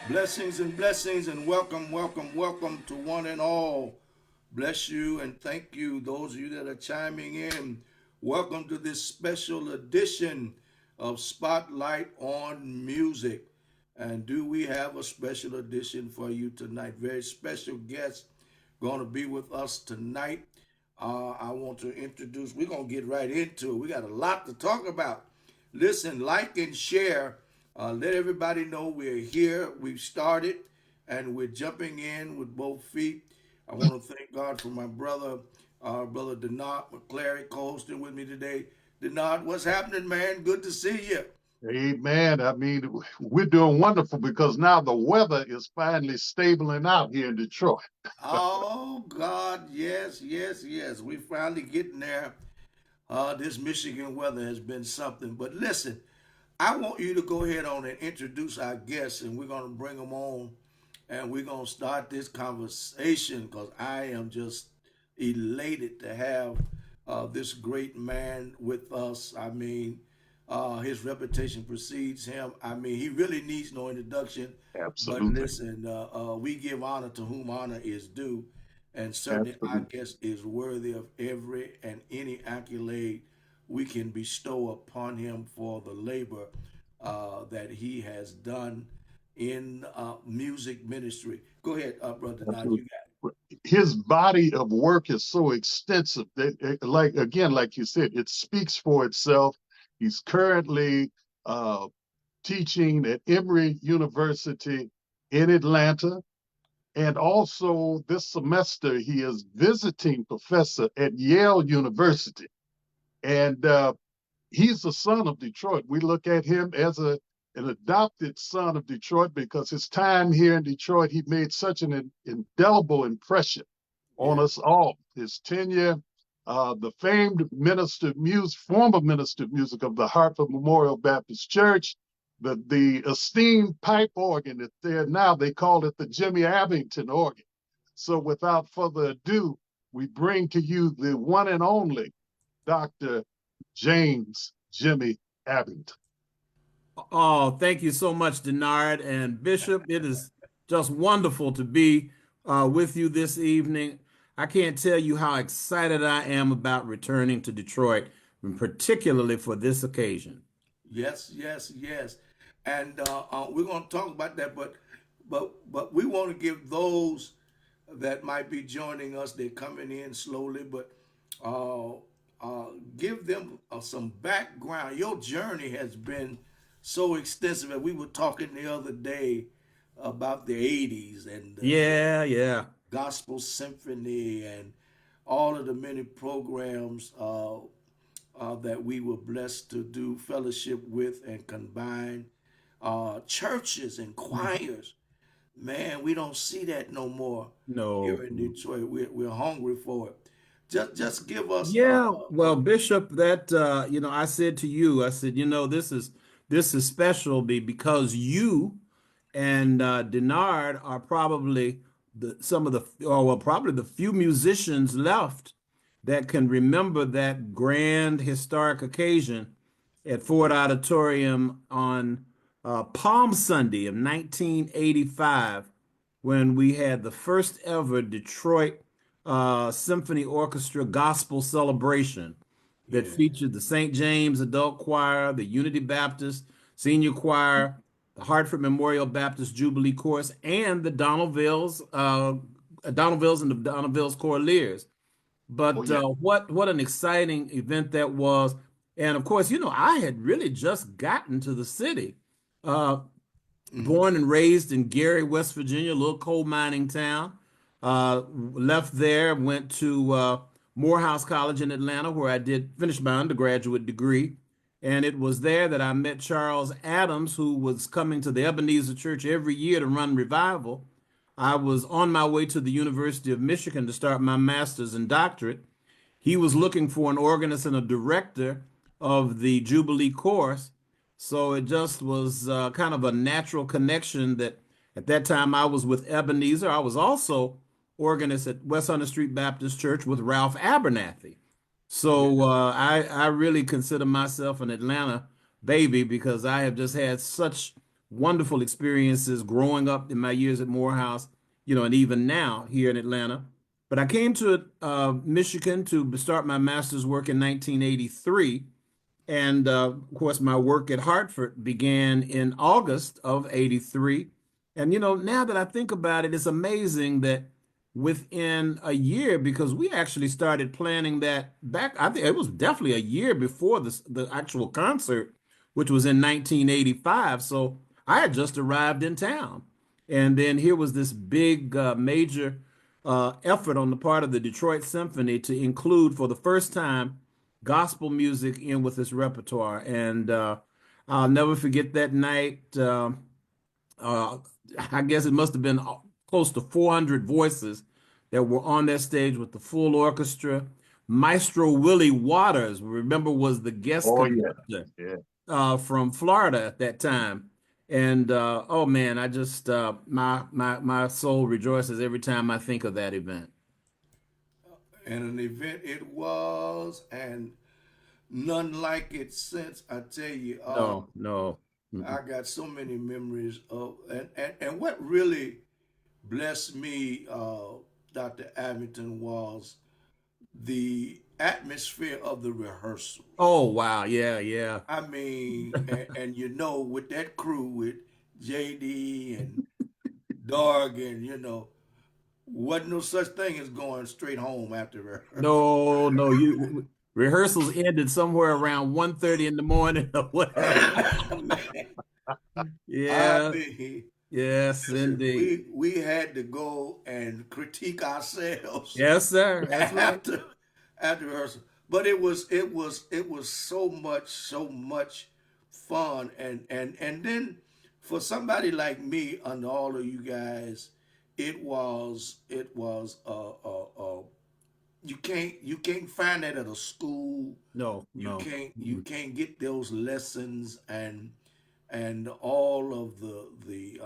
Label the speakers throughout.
Speaker 1: Blessings and welcome to one and all. Bless you and thank you, those of you that are chiming in. Welcome to this special edition of Spotlight on Music. And do we have a special edition for you tonight? Very special guest going to be with us tonight. I want to introduce, we're going to get right into it. We got a lot to talk about. Listen, like and share. Let everybody know we're here. We've started and we're jumping in with both feet. I want to thank God for my brother DENARD MCCLARY, co-hosting with me today. DENARD, what's happening, man? Good to see you.
Speaker 2: Amen. I mean, we're doing wonderful because now the weather is finally stabling out here in Detroit.
Speaker 1: Oh, God, yes. We finally getting there. This Michigan weather has been something. But listen, I want you to go ahead on and introduce our guests, and we're going to bring them on, and we're going to start this conversation because I am just elated to have this great man with us. I mean, his reputation precedes him. I mean, he really needs no introduction. But
Speaker 2: Absolutely.
Speaker 1: listen, we give honor to whom honor is due, and certainly our
Speaker 2: Absolutely.
Speaker 1: guest is worthy of every and any accolade we can bestow upon him for the labor that he has done in music ministry. Go ahead, brother. Now
Speaker 2: Absolutely.
Speaker 1: you got
Speaker 2: His body of work is so extensive that, like again, like you said, it speaks for itself. He's currently uh, teaching at Emory University in Atlanta. And also this semester, he is visiting professor at Yale University. And he's a son of Detroit. We look at him as an adopted son of Detroit because his time here in Detroit, he made such an indelible impression
Speaker 1: it.
Speaker 2: on
Speaker 1: Yeah.
Speaker 2: us all. His tenure, the famed minister of music, former minister of music of the Hartford Memorial Baptist Church, the esteemed pipe organ that's there now, they call it the Jimmy Abbington organ. So without further ado, we bring to you the one and only Dr. James Jimmy Abbington.
Speaker 3: Oh, thank you so much, Denard and Bishop. It is just wonderful to be with you this evening. I can't tell you how excited I am about returning to Detroit, and particularly for this occasion.
Speaker 1: Yes. And we're going to talk about that, but we want to give those that might be joining us. They're coming in slowly, but uh, give them some background. Your journey has been so extensive, and we were talking the other day about the '80s and the
Speaker 3: Yeah.
Speaker 1: gospel symphony and all of the many programs that we were blessed to do fellowship with and combine. Churches and choirs, man, we don't see that no more
Speaker 3: No.
Speaker 1: here in Detroit. We're hungry for it. Just give us
Speaker 3: Yeah, well, Bishop, that I said to you, I said, this is special because you and Denard are probably probably the few musicians left that can remember that grand historic occasion at Ford Auditorium on Palm Sunday of 1985 when we had the first ever Detroit Symphony Orchestra gospel celebration that
Speaker 1: yeah,
Speaker 3: featured the St. James Adult Choir, the Unity Baptist Senior Choir, the Hartford Memorial Baptist Jubilee Chorus, and the Donalvilles and the Donalvilles Choraleers.
Speaker 2: Oh,
Speaker 3: But
Speaker 2: yeah.
Speaker 3: what an exciting event that was. And of course, I had really just gotten to the city. Uh,
Speaker 1: hmm
Speaker 3: Born and raised in Gary, West Virginia, a little coal mining town. Left there, went to Morehouse College in Atlanta, where I did finish my undergraduate degree. And it was there that I met Charles Adams, who was coming to the Ebenezer Church every year to run revival. I was on my way to the University of Michigan to start my master's and doctorate. He was looking for an organist and a director of the Jubilee course. So it just was kind of a natural connection that at that time I was with Ebenezer. I was also organist at West 100th Street Baptist Church with Ralph Abernathy. So
Speaker 1: yeah,
Speaker 3: I really consider myself an Atlanta baby because I have just had such wonderful experiences growing up in my years at Morehouse, and even now here in Atlanta. But I came to Michigan to start my master's work in 1983. And of course, my work at Hartford began in August of 83. And, now that I think about it, it's amazing that within a year, because we actually started planning that back, I think it was definitely a year before the actual concert, which was in 1985. So I had just arrived in town. And then here was this big, major effort on the part of the Detroit Symphony to include for the first time gospel music in with this repertoire. And I'll never forget that night. Uh, I guess it must have been close to 400 voices that were on that stage with the full orchestra. Maestro Willie Waters, remember, was the guest
Speaker 2: Oh yeah,
Speaker 3: conductor
Speaker 2: yeah.
Speaker 3: from Florida at that time. And oh man, I just my soul rejoices every time I think of that event.
Speaker 1: And an event it was, and none like it since. I tell you,
Speaker 3: No, no.
Speaker 1: I
Speaker 3: Mm-mm.
Speaker 1: got so many memories of, and what really blessed me, Dr. Abington, was the atmosphere of the rehearsals.
Speaker 3: Oh wow, yeah, yeah.
Speaker 1: I mean, and with that crew, with JD and Dog, and wasn't no such thing as going straight home after rehearsal.
Speaker 3: No, no, you rehearsals ended somewhere around 1:30 in the morning or whatever.
Speaker 1: Man, I
Speaker 3: Yeah,
Speaker 1: mean,
Speaker 3: yes,
Speaker 1: listen,
Speaker 3: indeed.
Speaker 1: we had to go and critique ourselves
Speaker 3: Yes, sir. That's right.
Speaker 1: after after rehearsal. But it was so much fun, and then for somebody like me, and all of you guys, it was you can't find that at a school.
Speaker 3: No,
Speaker 1: You
Speaker 3: no.
Speaker 1: can't you
Speaker 3: Mm-mm.
Speaker 1: can't get those lessons, and all of the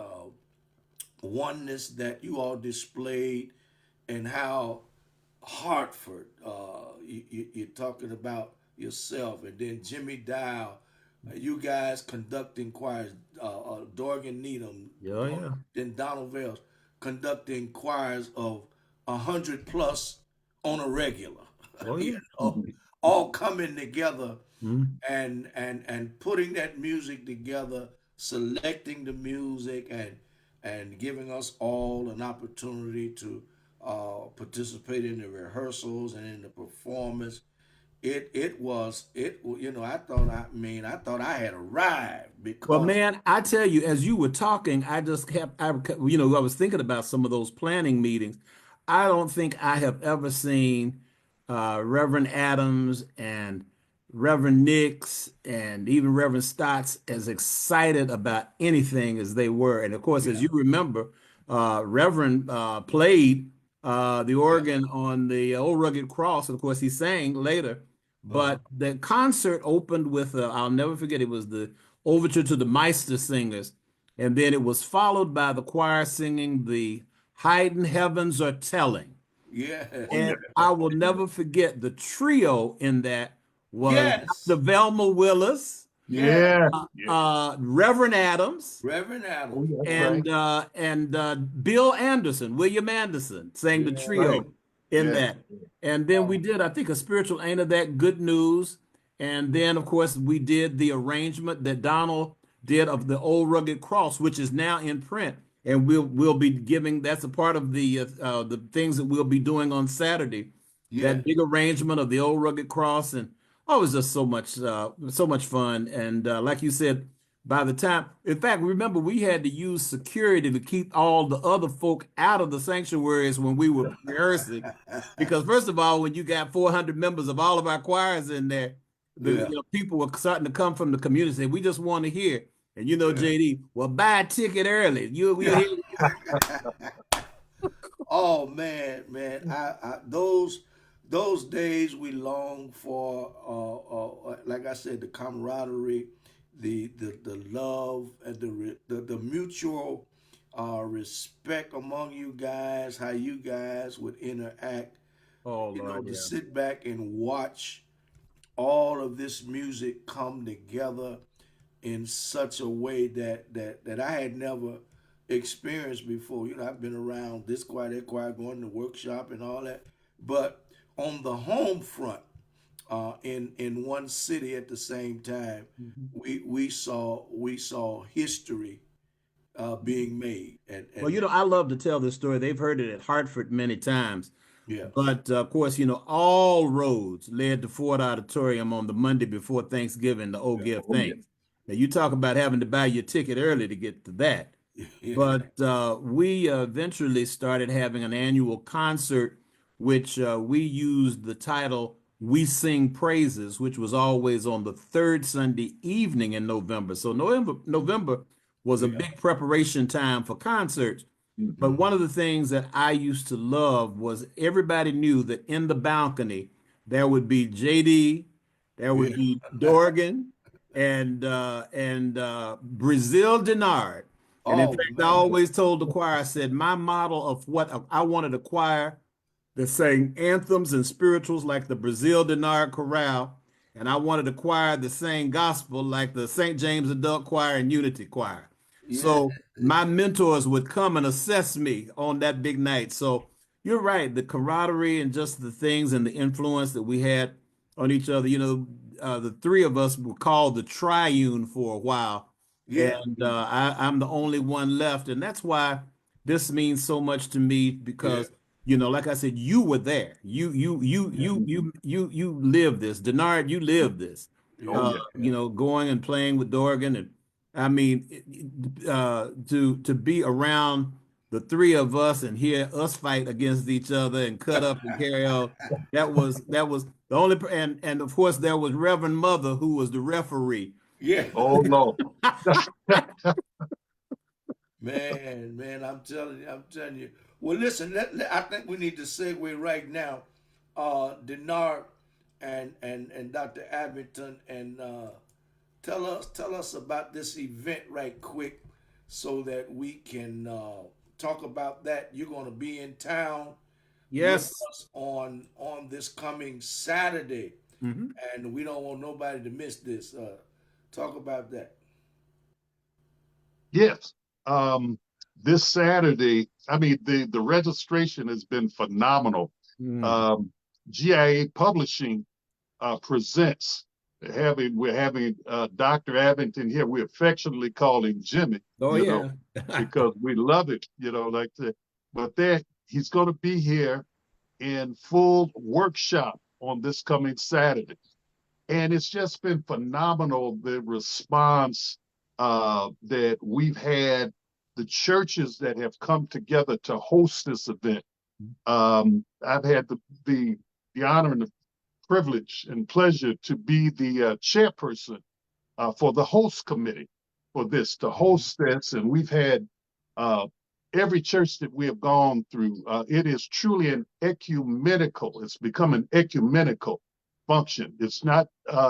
Speaker 1: oneness that you all displayed, and how Hartford, you're talking about yourself, and then Jimmy Dow, you guys conducting choirs, Dorgan Needham,
Speaker 3: Yeah, yeah.
Speaker 1: then Donald Vales conducting choirs of 100 plus on a regular,
Speaker 3: Oh
Speaker 1: you
Speaker 3: yeah.
Speaker 1: know, all coming together
Speaker 3: Mhm.
Speaker 1: and putting that music together, selecting the music, and giving us all an opportunity to participate in the rehearsals and in the performance. I thought I had arrived
Speaker 3: Well,
Speaker 1: because
Speaker 3: man, I tell you, as you were talking, I just I was thinking about some of those planning meetings. I don't think I have ever seen Reverend Adams and Reverend Nix and even Reverend Stotts as excited about anything as they were. And of course, as
Speaker 1: yeah,
Speaker 3: you remember, Reverend played the
Speaker 1: yeah,
Speaker 3: organ on the Old Rugged Cross. Of course, he sang later.
Speaker 1: uh-huh,
Speaker 3: But the concert opened with, I'll never forget, it was the overture to the Meister singers. And then it was followed by the choir singing the Heightened Heavens Are Telling.
Speaker 2: Oh yeah,
Speaker 3: And
Speaker 1: yes,
Speaker 3: I will never forget the trio in that was
Speaker 1: yes,
Speaker 3: Dr. Velma Willis,
Speaker 1: yes,
Speaker 2: yeah, yeah.
Speaker 3: Reverend Adams,
Speaker 1: Reverend
Speaker 2: Oh
Speaker 1: Adams,
Speaker 2: yeah, that's right.
Speaker 3: and Bill Anderson, William Anderson, sang the
Speaker 1: yeah,
Speaker 2: Right.
Speaker 3: trio in
Speaker 2: Yeah.
Speaker 3: that. And then we
Speaker 1: oh,
Speaker 3: did, I think, a spiritual ain't of that good news. And then, of course, we did the arrangement that Donald did of the old rugged cross, which is now in print. And we'll be giving that's a part of the things that we'll be doing on Saturday. That
Speaker 1: yes,
Speaker 3: big arrangement of the old rugged cross, and oh, it was just so much fun. And like you said, by the time, in fact, remember we had to use security to keep all the other folk out of the sanctuaries when we were rehearsing, because first of all, when you got 400 members of all of our choirs in there,
Speaker 1: yeah,
Speaker 3: people were starting to come from the community. We just want to hear, and
Speaker 1: yeah.
Speaker 3: JD, well, buy a ticket early. You
Speaker 1: Yeah.
Speaker 3: hear?
Speaker 1: Oh man, man, those days we long for. Like I said, the camaraderie, the love, and the mutual respect among you guys. How you guys would interact.
Speaker 3: Oh
Speaker 1: To
Speaker 3: Lord, yeah.
Speaker 1: sit back and watch all of this music come together, in such a way that I had never experienced before. You know, I've been around this choir, that choir, going to workshop and all that, but on the home front, in one city at the same time,
Speaker 3: Mhm.
Speaker 1: we saw history being made,
Speaker 3: Well,
Speaker 1: and
Speaker 3: I love to tell this story. They've heard it at Hartford many times.
Speaker 1: yeah,
Speaker 3: But of course, all roads led to Ford Auditorium on the Monday before Thanksgiving to Oh
Speaker 1: yeah,
Speaker 3: Give Thanks. Now, you talk about having to buy your ticket early to get to that.
Speaker 1: yeah,
Speaker 3: But we eventually started having an annual concert, which we used the title We Sing Praises, which was always on the third Sunday evening in November. So November was a
Speaker 1: yeah,
Speaker 3: big preparation time for concerts. But
Speaker 2: Mhm.
Speaker 3: one of the things that I used to love was everybody knew that in the balcony there would be JD, there would
Speaker 1: yeah.
Speaker 3: be Dorgan, and Brazil Denard. And in
Speaker 1: Oh
Speaker 3: fact, I
Speaker 1: man,
Speaker 3: always told the choir, I said my model of what I wanted a choir that sang anthems and spirituals like the Brazil Denard Chorale, and I wanted a choir that sang gospel like the St. James Adult Choir and Unity Choir.
Speaker 1: yeah,
Speaker 3: So my mentors would come and assess me on that big night. So you're right, the camaraderie and just the things and the influence that we had on each other. The three of us were called the Triune for a while,
Speaker 1: yeah,
Speaker 3: and I'm the only one left, and that's why this means so much to me
Speaker 1: yeah,
Speaker 3: because like I said, you were there.
Speaker 1: yeah,
Speaker 3: You lived this. Denard, you lived this.
Speaker 2: Oh
Speaker 1: yeah,
Speaker 2: yeah.
Speaker 1: yeah,
Speaker 3: Going and playing with Dorgan, and I mean, to be around the three of us and hear us fight against each other and cut up and carry on. That was the only, and of course there was Reverend Mother who was the referee.
Speaker 1: yeah.
Speaker 2: Oh Lord.
Speaker 1: Man, I'm telling you. Well, listen, I think we need to segue right now. Denard and Dr. Abbington, and tell us about this event right quick, so that we can talk about that. You're going to be in town with
Speaker 3: Yes.
Speaker 1: us on this coming Saturday,
Speaker 3: Mhm.
Speaker 1: and we don't want nobody to miss this. Talk about that.
Speaker 2: Yes. Um, this Saturday, I mean, the registration has been phenomenal.
Speaker 3: Mm.
Speaker 2: Um, GIA Publishing presents. We're having Dr. Abbington here. We affectionately call him Jimmy,
Speaker 3: Oh yeah.
Speaker 2: because we love it, like that. But he's going to be here in full workshop on this coming Saturday. And it's just been phenomenal, the response that we've had, the churches that have come together to host this event. I've had the honor and the privilege and pleasure to be the chairperson for the host committee for this, to host this. And we've had uh, every church that we have gone through, it is truly it's become an ecumenical function. It's not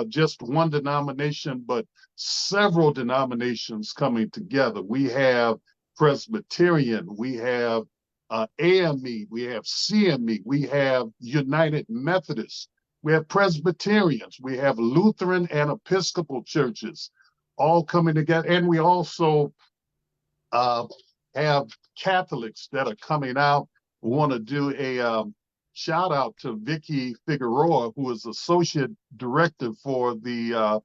Speaker 2: just one denomination, but several denominations coming together. We have Presbyterian, we have AME, we have CME, we have United Methodist, we have Presbyterians, we have Lutheran and Episcopal churches all coming together. And we also uh, have Catholics that are coming out. We want to do a shout out to Vicky Figueroa, who is Associate Director for the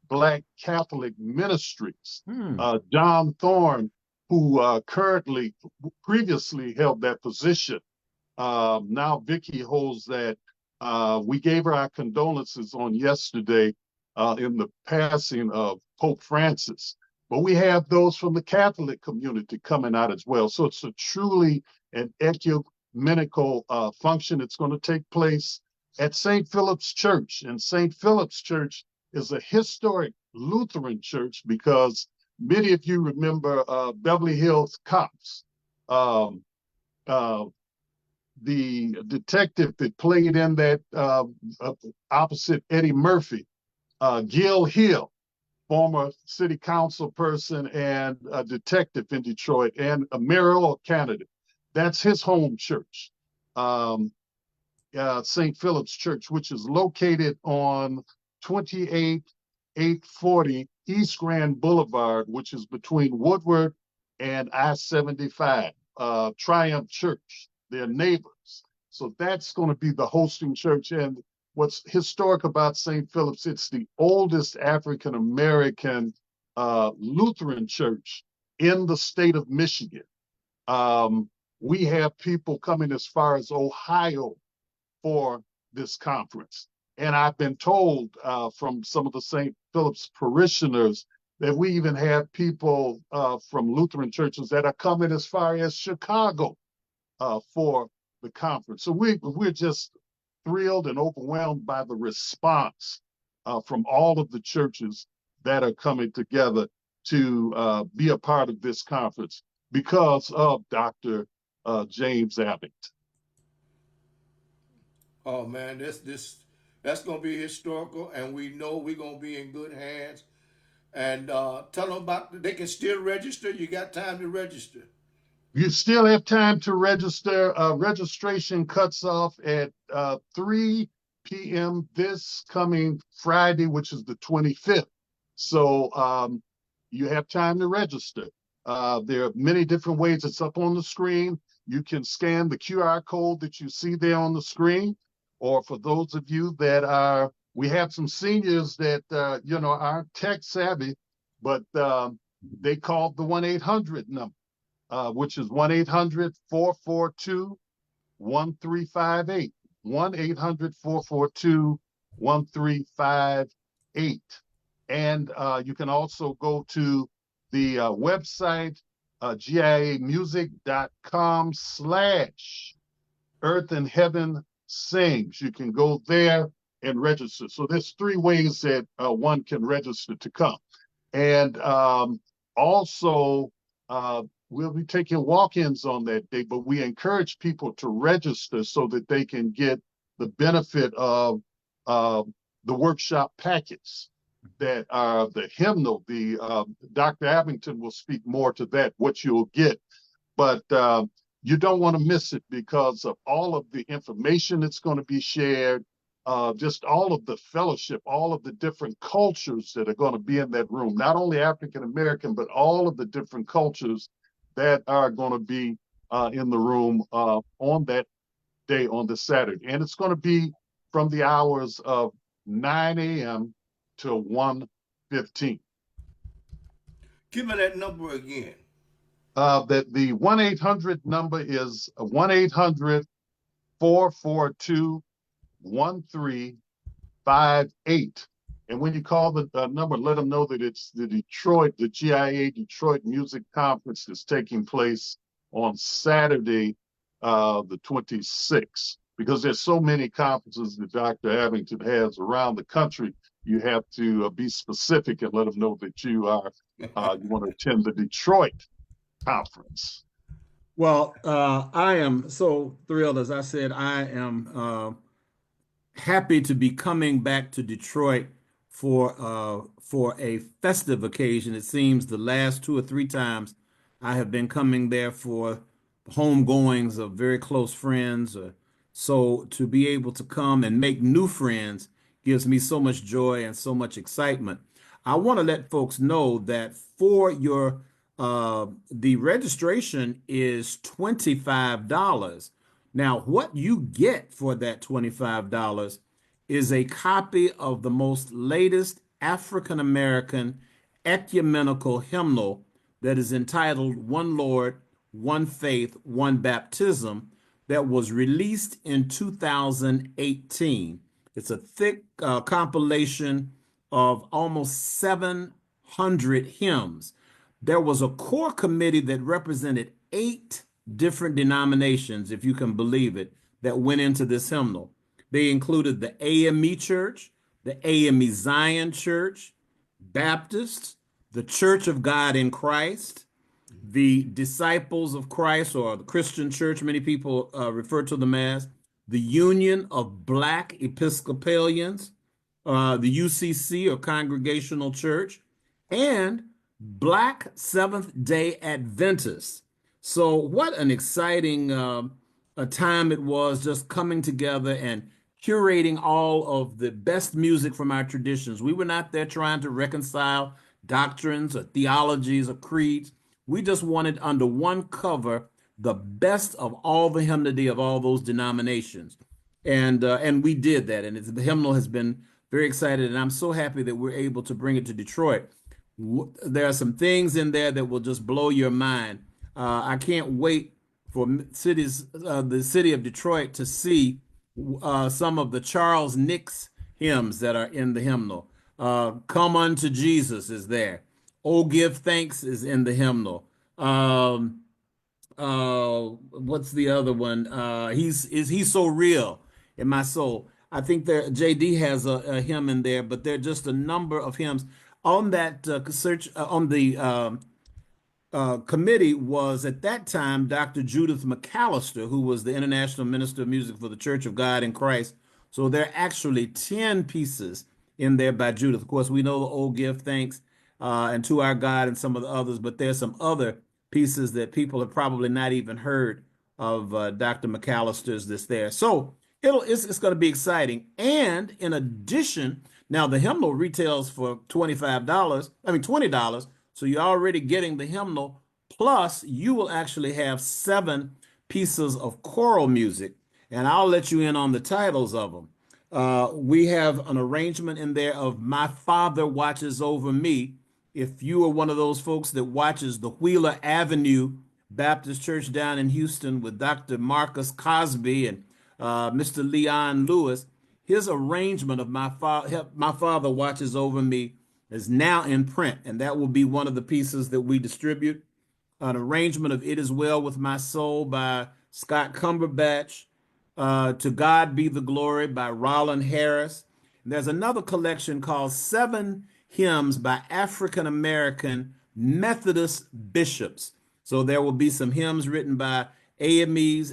Speaker 2: Black Catholic Ministries.
Speaker 3: Hmm.
Speaker 2: John Thorne, who previously held that position. Now Vicky holds that. We gave her our condolences on yesterday in the passing of Pope Francis. But we have those from the Catholic community coming out as well. So it's a truly an ecumenical function. It's going to take place at St. Philip's Church. And St. Philip's Church is a historic Lutheran church because many of you remember Beverly Hills Cops. Um, uh, the detective that played in that opposite Eddie Murphy, Gil Hill, former city council person and a detective in Detroit, and a mayoral candidate. That's his home church, St. Philip's Church, which is located on 28840 East Grand Boulevard, which is between Woodward and I-75, Triumph Church. They're neighbors. So that's going to be the hosting church. And what's historic about St. Philip's, it's the oldest African-American Lutheran church in the state of Michigan. We have people coming as far as Ohio for this conference. And I've been told from some of the St. Philip's parishioners that we even have people from Lutheran churches that are coming as far as Chicago for the conference. So we're just thrilled and overwhelmed by the response from all of the churches that are coming together to be a part of this conference because of Dr. James Abbington.
Speaker 1: Oh man, that's gonna be historical, and we know we're gonna be in good hands. And tell them about they can still register. You got time to register.
Speaker 2: You still have time to register. Registration cuts off at 3 p.m. this coming Friday, which is the 25th. So you have time to register. There are many different ways. It's up on the screen. You can scan the QR code that you see there on the screen. Or for those of you that are, we have some seniors that, aren't tech savvy, but they called the 1-800 number. Which is 1-800-442-1358. 1-800-442-1358. And you can also go to the website, giamusic.com/Earth and Heaven Sings. You can go there and register. So there's 3 ways that one can register to come. And also, we'll be taking walk-ins on that day, but we encourage people to register so that they can get the benefit of the workshop packets that are the hymnal. Dr. Abbington will speak more to that, what you'll get. But you don't want to miss it because of all of the information that's going to be shared, just all of the fellowship, all of the different cultures that are going to be in that room, not only African-American, but all of the different cultures that are going to be in the room on that day, on this Saturday. And it's going to be from the hours of 9 a.m. to 1:15.
Speaker 1: Give me that number again.
Speaker 2: That the 1-800 number is 1-800-442-1358. And when you call the number, let them know that it's the GIA Detroit Music Conference that's taking place on Saturday, the 26th. Because there's so many conferences that Dr. Abbington has around the country, you have to be specific and let them know that you want to attend the Detroit conference.
Speaker 3: Well, I am so thrilled. As I said, I am happy to be coming back to Detroit for a festive occasion. It seems the last 2 or 3 times I have been coming there for homegoings of very close friends. So to be able to come and make new friends gives me so much joy and so much excitement. I want to let folks know that for your the registration is $25. Now, what you get for that $25 is a copy of the most latest African American ecumenical hymnal that is entitled One Lord, One Faith, One Baptism, that was released in 2018. It's a thick compilation of almost 700 hymns. There was a core committee that represented 8 different denominations, if you can believe it, that went into this hymnal. They included the AME Church, the AME Zion Church, Baptists, the Church of God in Christ, the Disciples of Christ, or the Christian Church, many people refer to them as, the Union of Black Episcopalians, the UCC, or Congregational Church, and Black Seventh-day Adventists. So what an exciting a time it was, just coming together and curating all of the best music from our traditions. We were not there trying to reconcile doctrines or theologies or creeds. We just wanted under one cover the best of all the hymnody of all those denominations. And we did that. And the hymnal has been very excited. And I'm so happy that we're able to bring it to Detroit. There are some things in there that will just blow your mind. I can't wait for the city of Detroit to see some of the Charles Nix hymns that are in the hymnal. Come unto Jesus is there. Oh, give thanks is in the hymnal. What's the other one? He's so real in my soul. I think there JD has a hymn in there, but there are just a number of hymns on that search on the committee was at that time Dr. Judith McAllister, who was the International Minister of Music for the Church of God in Christ. So there are actually 10 pieces in there by Judith. Of course, we know the "Oh Give Thanks" and "To Our God" and some of the others, but there's some other pieces that people have probably not even heard of Dr. McAllister's that's there. So it's going to be exciting. And in addition, now the hymnal retails for $25. I mean $20. So you're already getting the hymnal, plus you will actually have 7 pieces of choral music, and I'll let you in on the titles of them. We have an arrangement in there of "My Father Watches Over Me." If you are one of those folks that watches the Wheeler Avenue Baptist Church down in Houston with Dr. Marcus Cosby and Mr. Leon Lewis, his arrangement of My Father Watches Over Me is now in print, and that will be one of the pieces that we distribute. An arrangement of "It Is Well With My Soul" by Scott Cumberbatch, "To God Be the Glory" by Roland Harris. And there's another collection called 7 Hymns by African American Methodist Bishops. So there will be some hymns written by AME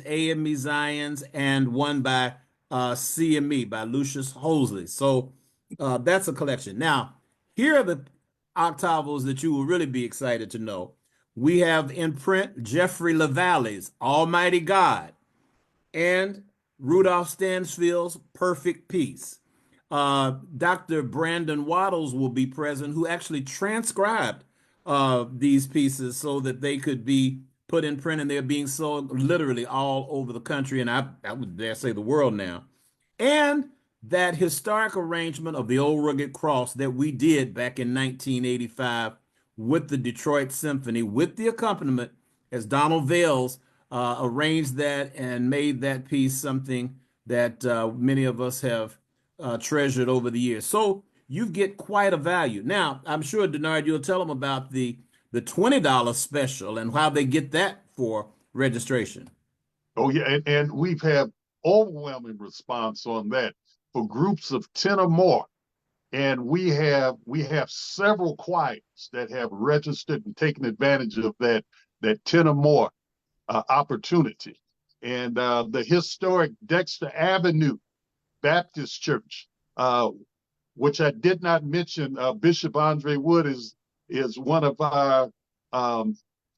Speaker 3: Zions, and one by CME by Lucius Hosley. So that's a collection. Now, here are the octavos that you will really be excited to know. We have in print Jeffrey Lavalle's "Almighty God" and Rudolph Stansfield's "Perfect Peace." Dr. Brandon Waddles will be present, who actually transcribed these pieces so that they could be put in print, and they're being sold literally all over the country, and I would dare say the world now. And that historic arrangement of the "Old Rugged Cross" that we did back in 1985 with the Detroit Symphony, with the accompaniment, as Donald Vales arranged that and made that piece something that many of us have treasured over the years. So you get quite a value. Now, I'm sure, Denard, you'll tell them about the $20 special and how they get that for registration.
Speaker 2: Oh yeah, and we've had overwhelming response on that for groups of 10 or more. And we have several choirs that have registered and taken advantage of that 10 or more opportunity. And the historic Dexter Avenue Baptist Church, which I did not mention, Bishop Andre Wood is one of our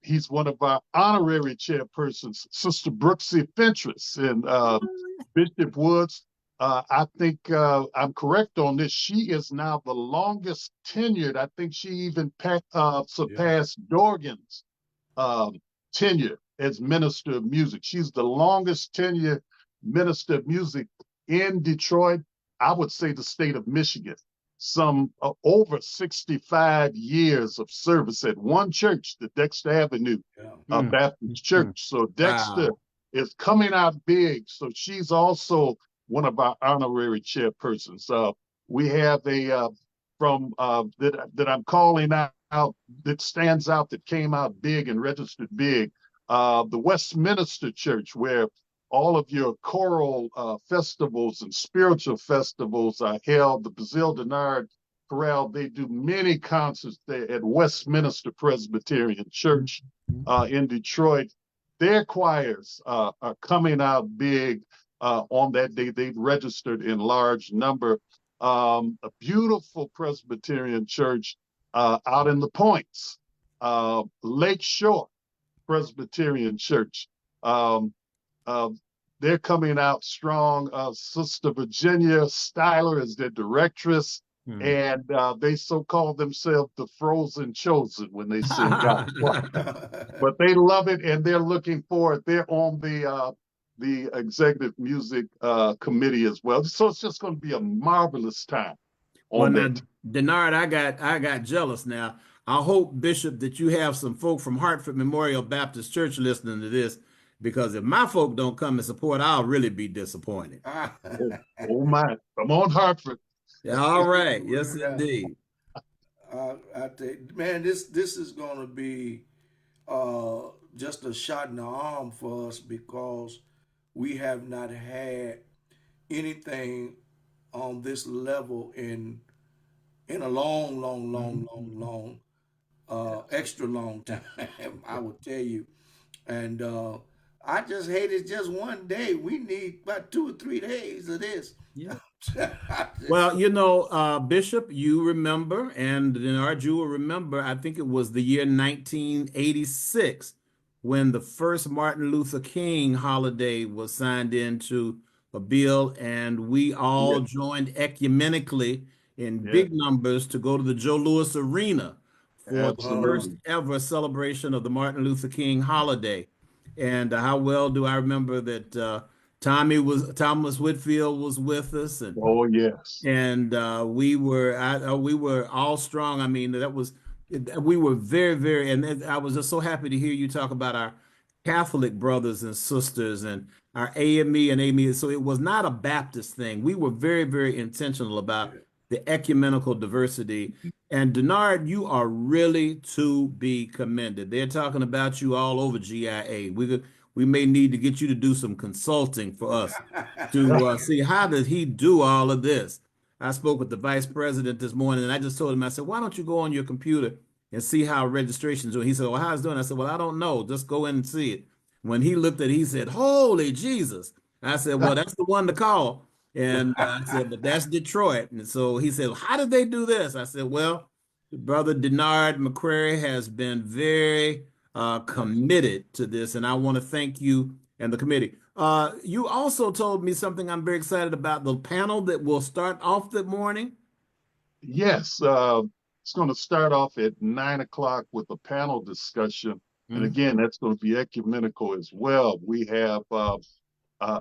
Speaker 2: he's one of our honorary chairpersons. Sister Brooksy Fentress and Bishop Woods. I think I'm correct on this. She is now the longest tenured. I think she even surpassed Dorgan's tenure as minister of music. She's the longest tenured minister of music in Detroit. I would say the state of Michigan. Some over 65 years of service at one church, the Dexter Avenue Baptist Church. So Dexter is coming out big. So she's also one of our honorary chairpersons. We have a from that I'm calling out that stands out, that came out big and registered big. The Westminster Church, where all of your choral festivals and spiritual festivals are held. The Brazil DENARD Chorale, they do many concerts there at Westminster Presbyterian Church in Detroit. Their choirs are coming out big on that day. They've registered in large number. A beautiful Presbyterian church out in the Points, Lake Shore Presbyterian Church. They're coming out strong. Sister Virginia Styler is their directress.
Speaker 3: Mm.
Speaker 2: and they so call themselves the Frozen Chosen when they sing God's Choir. But they love it, and they're looking forward. They're on the executive music committee as well. So it's just going to be a marvelous time
Speaker 3: Well,
Speaker 2: on
Speaker 3: now,
Speaker 2: that.
Speaker 3: Denard, I got jealous now. I hope, Bishop, that you have some folk from Hartford Memorial Baptist Church listening to this, because if my folk don't come and support, I'll really be disappointed.
Speaker 2: Oh, oh my! Come on, Hartford.
Speaker 3: Yeah, all right. Yes, indeed.
Speaker 1: I think, man, this is going to be uh, just a shot in the arm for us because we have not had anything on this level in a long, long, long, long, long, extra long time. I would tell you, and I just hate it just one day. We need about 2 or 3 days of this.
Speaker 3: Yeah. Well, Bishop, you remember, and Denard, you will remember, I think it was the year 1986 when the first Martin Luther King holiday was signed into a bill, and we
Speaker 2: Yeah,
Speaker 3: all joined ecumenically in
Speaker 2: yeah,
Speaker 3: big numbers to go to the Joe Louis Arena for the first
Speaker 2: absolutely.
Speaker 3: ever celebration of the Martin Luther King holiday. And how well do I remember that Thomas Whitfield was with us, and
Speaker 2: Oh yes.
Speaker 3: we were all strong. I mean, we were very, very, and I was just so happy to hear you talk about our Catholic brothers and sisters and our AME and AME. So it was not a Baptist thing. We were very, very intentional about the ecumenical diversity. And Denard, you are really to be commended. They're talking about you all over GIA. We may need to get you to do some consulting for us to see how does he do all of this. I spoke with the vice president this morning, and I just told him, I said, why don't you go on your computer and see how registration's doing? He said, well, how's it doing? I said, well, I don't know. Just go in and see it. When he looked at it, he said, holy Jesus. I said, well, that's the one to call. And I said, but that's Detroit. And so he said, how did they do this? I said, well, Brother Denard McCrary has been very committed to this, and I want to thank you and the committee. You also told me something I'm very excited about, the panel that will start off the morning.
Speaker 2: Yes, it's going to start off at 9 o'clock with a panel discussion, and
Speaker 3: Mhm.
Speaker 2: again, that's going to be ecumenical as well. We have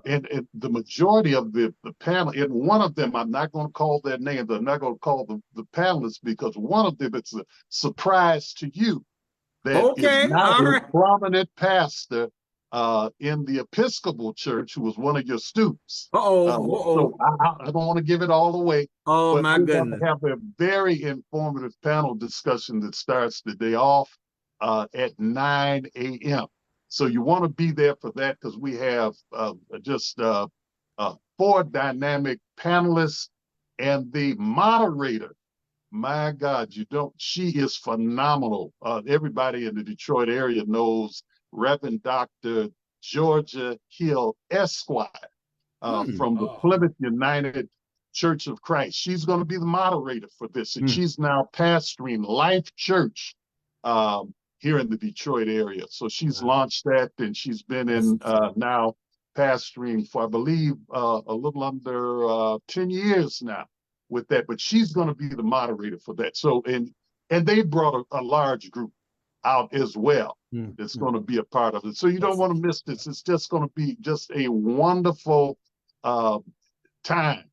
Speaker 2: and the majority of the panel, and one of them, I'm not going to call their names. I'm not going to call the panelists because one of them, it's a surprise to you that is
Speaker 3: Okay,
Speaker 2: now
Speaker 3: all
Speaker 2: a
Speaker 3: right.
Speaker 2: prominent pastor in the Episcopal Church who was one of your students.
Speaker 3: Uh-oh,
Speaker 2: So
Speaker 3: uh-oh.
Speaker 2: I don't want to give it all away,
Speaker 3: Oh
Speaker 2: but
Speaker 3: my
Speaker 2: we're going to
Speaker 3: goodness.
Speaker 2: have a very informative panel discussion that starts the day off at 9 a.m. So you want to be there for that because we have just 4 dynamic panelists and the moderator. My God, she is phenomenal. Everybody in the Detroit area knows Reverend Dr. Georgia Hill Esquire
Speaker 3: Hmm.
Speaker 2: from the
Speaker 1: Oh,
Speaker 2: Plymouth United Church of Christ. She's going to be the moderator for this, and
Speaker 3: Hmm.
Speaker 2: she's now pastoring Life Church here in the Detroit area. So she's launched that, and she's been
Speaker 3: Yes.
Speaker 2: in now pastoring for, I believe, a little under 10 years now with that. But she's going to be the moderator for that. So, and they brought a large group out as well
Speaker 3: Hmm.
Speaker 2: that's
Speaker 3: Hmm.
Speaker 2: going to be a part of it. So you don't
Speaker 3: Yes.
Speaker 2: want to miss this. It's just going to be just a wonderful uh, time.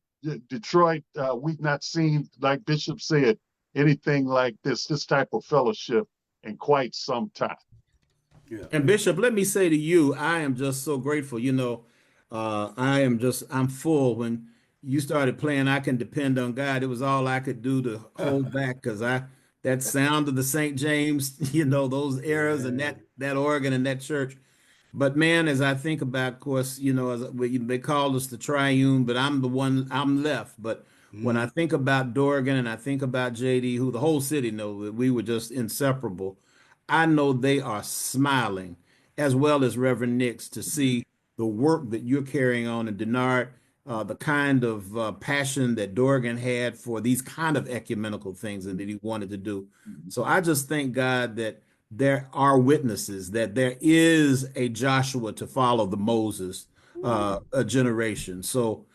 Speaker 2: Detroit, we've not seen, like Bishop said, anything like this type of fellowship in quite some time.
Speaker 1: yeah.
Speaker 3: And Bishop, let me say to you, I am just so grateful. I'm full. When you started playing I Can Depend on God, it was all I could do to hold back because that sound of the St. James, those eras and
Speaker 1: Yeah.
Speaker 3: that organ and that church. But man, as I think about, of course, they called us the triune, but I'm left. But when I
Speaker 1: Mm,
Speaker 3: think about Dorgan and I think about JD, who the whole city knows that we were just inseparable, I know they are smiling, as well as Reverend Nix, to see the work that you're carrying on in Denard, the kind of passion that Dorgan had for these kind of ecumenical things and that he wanted to do. So I just thank God that there are witnesses, that there is a Joshua to follow the Moses a generation. So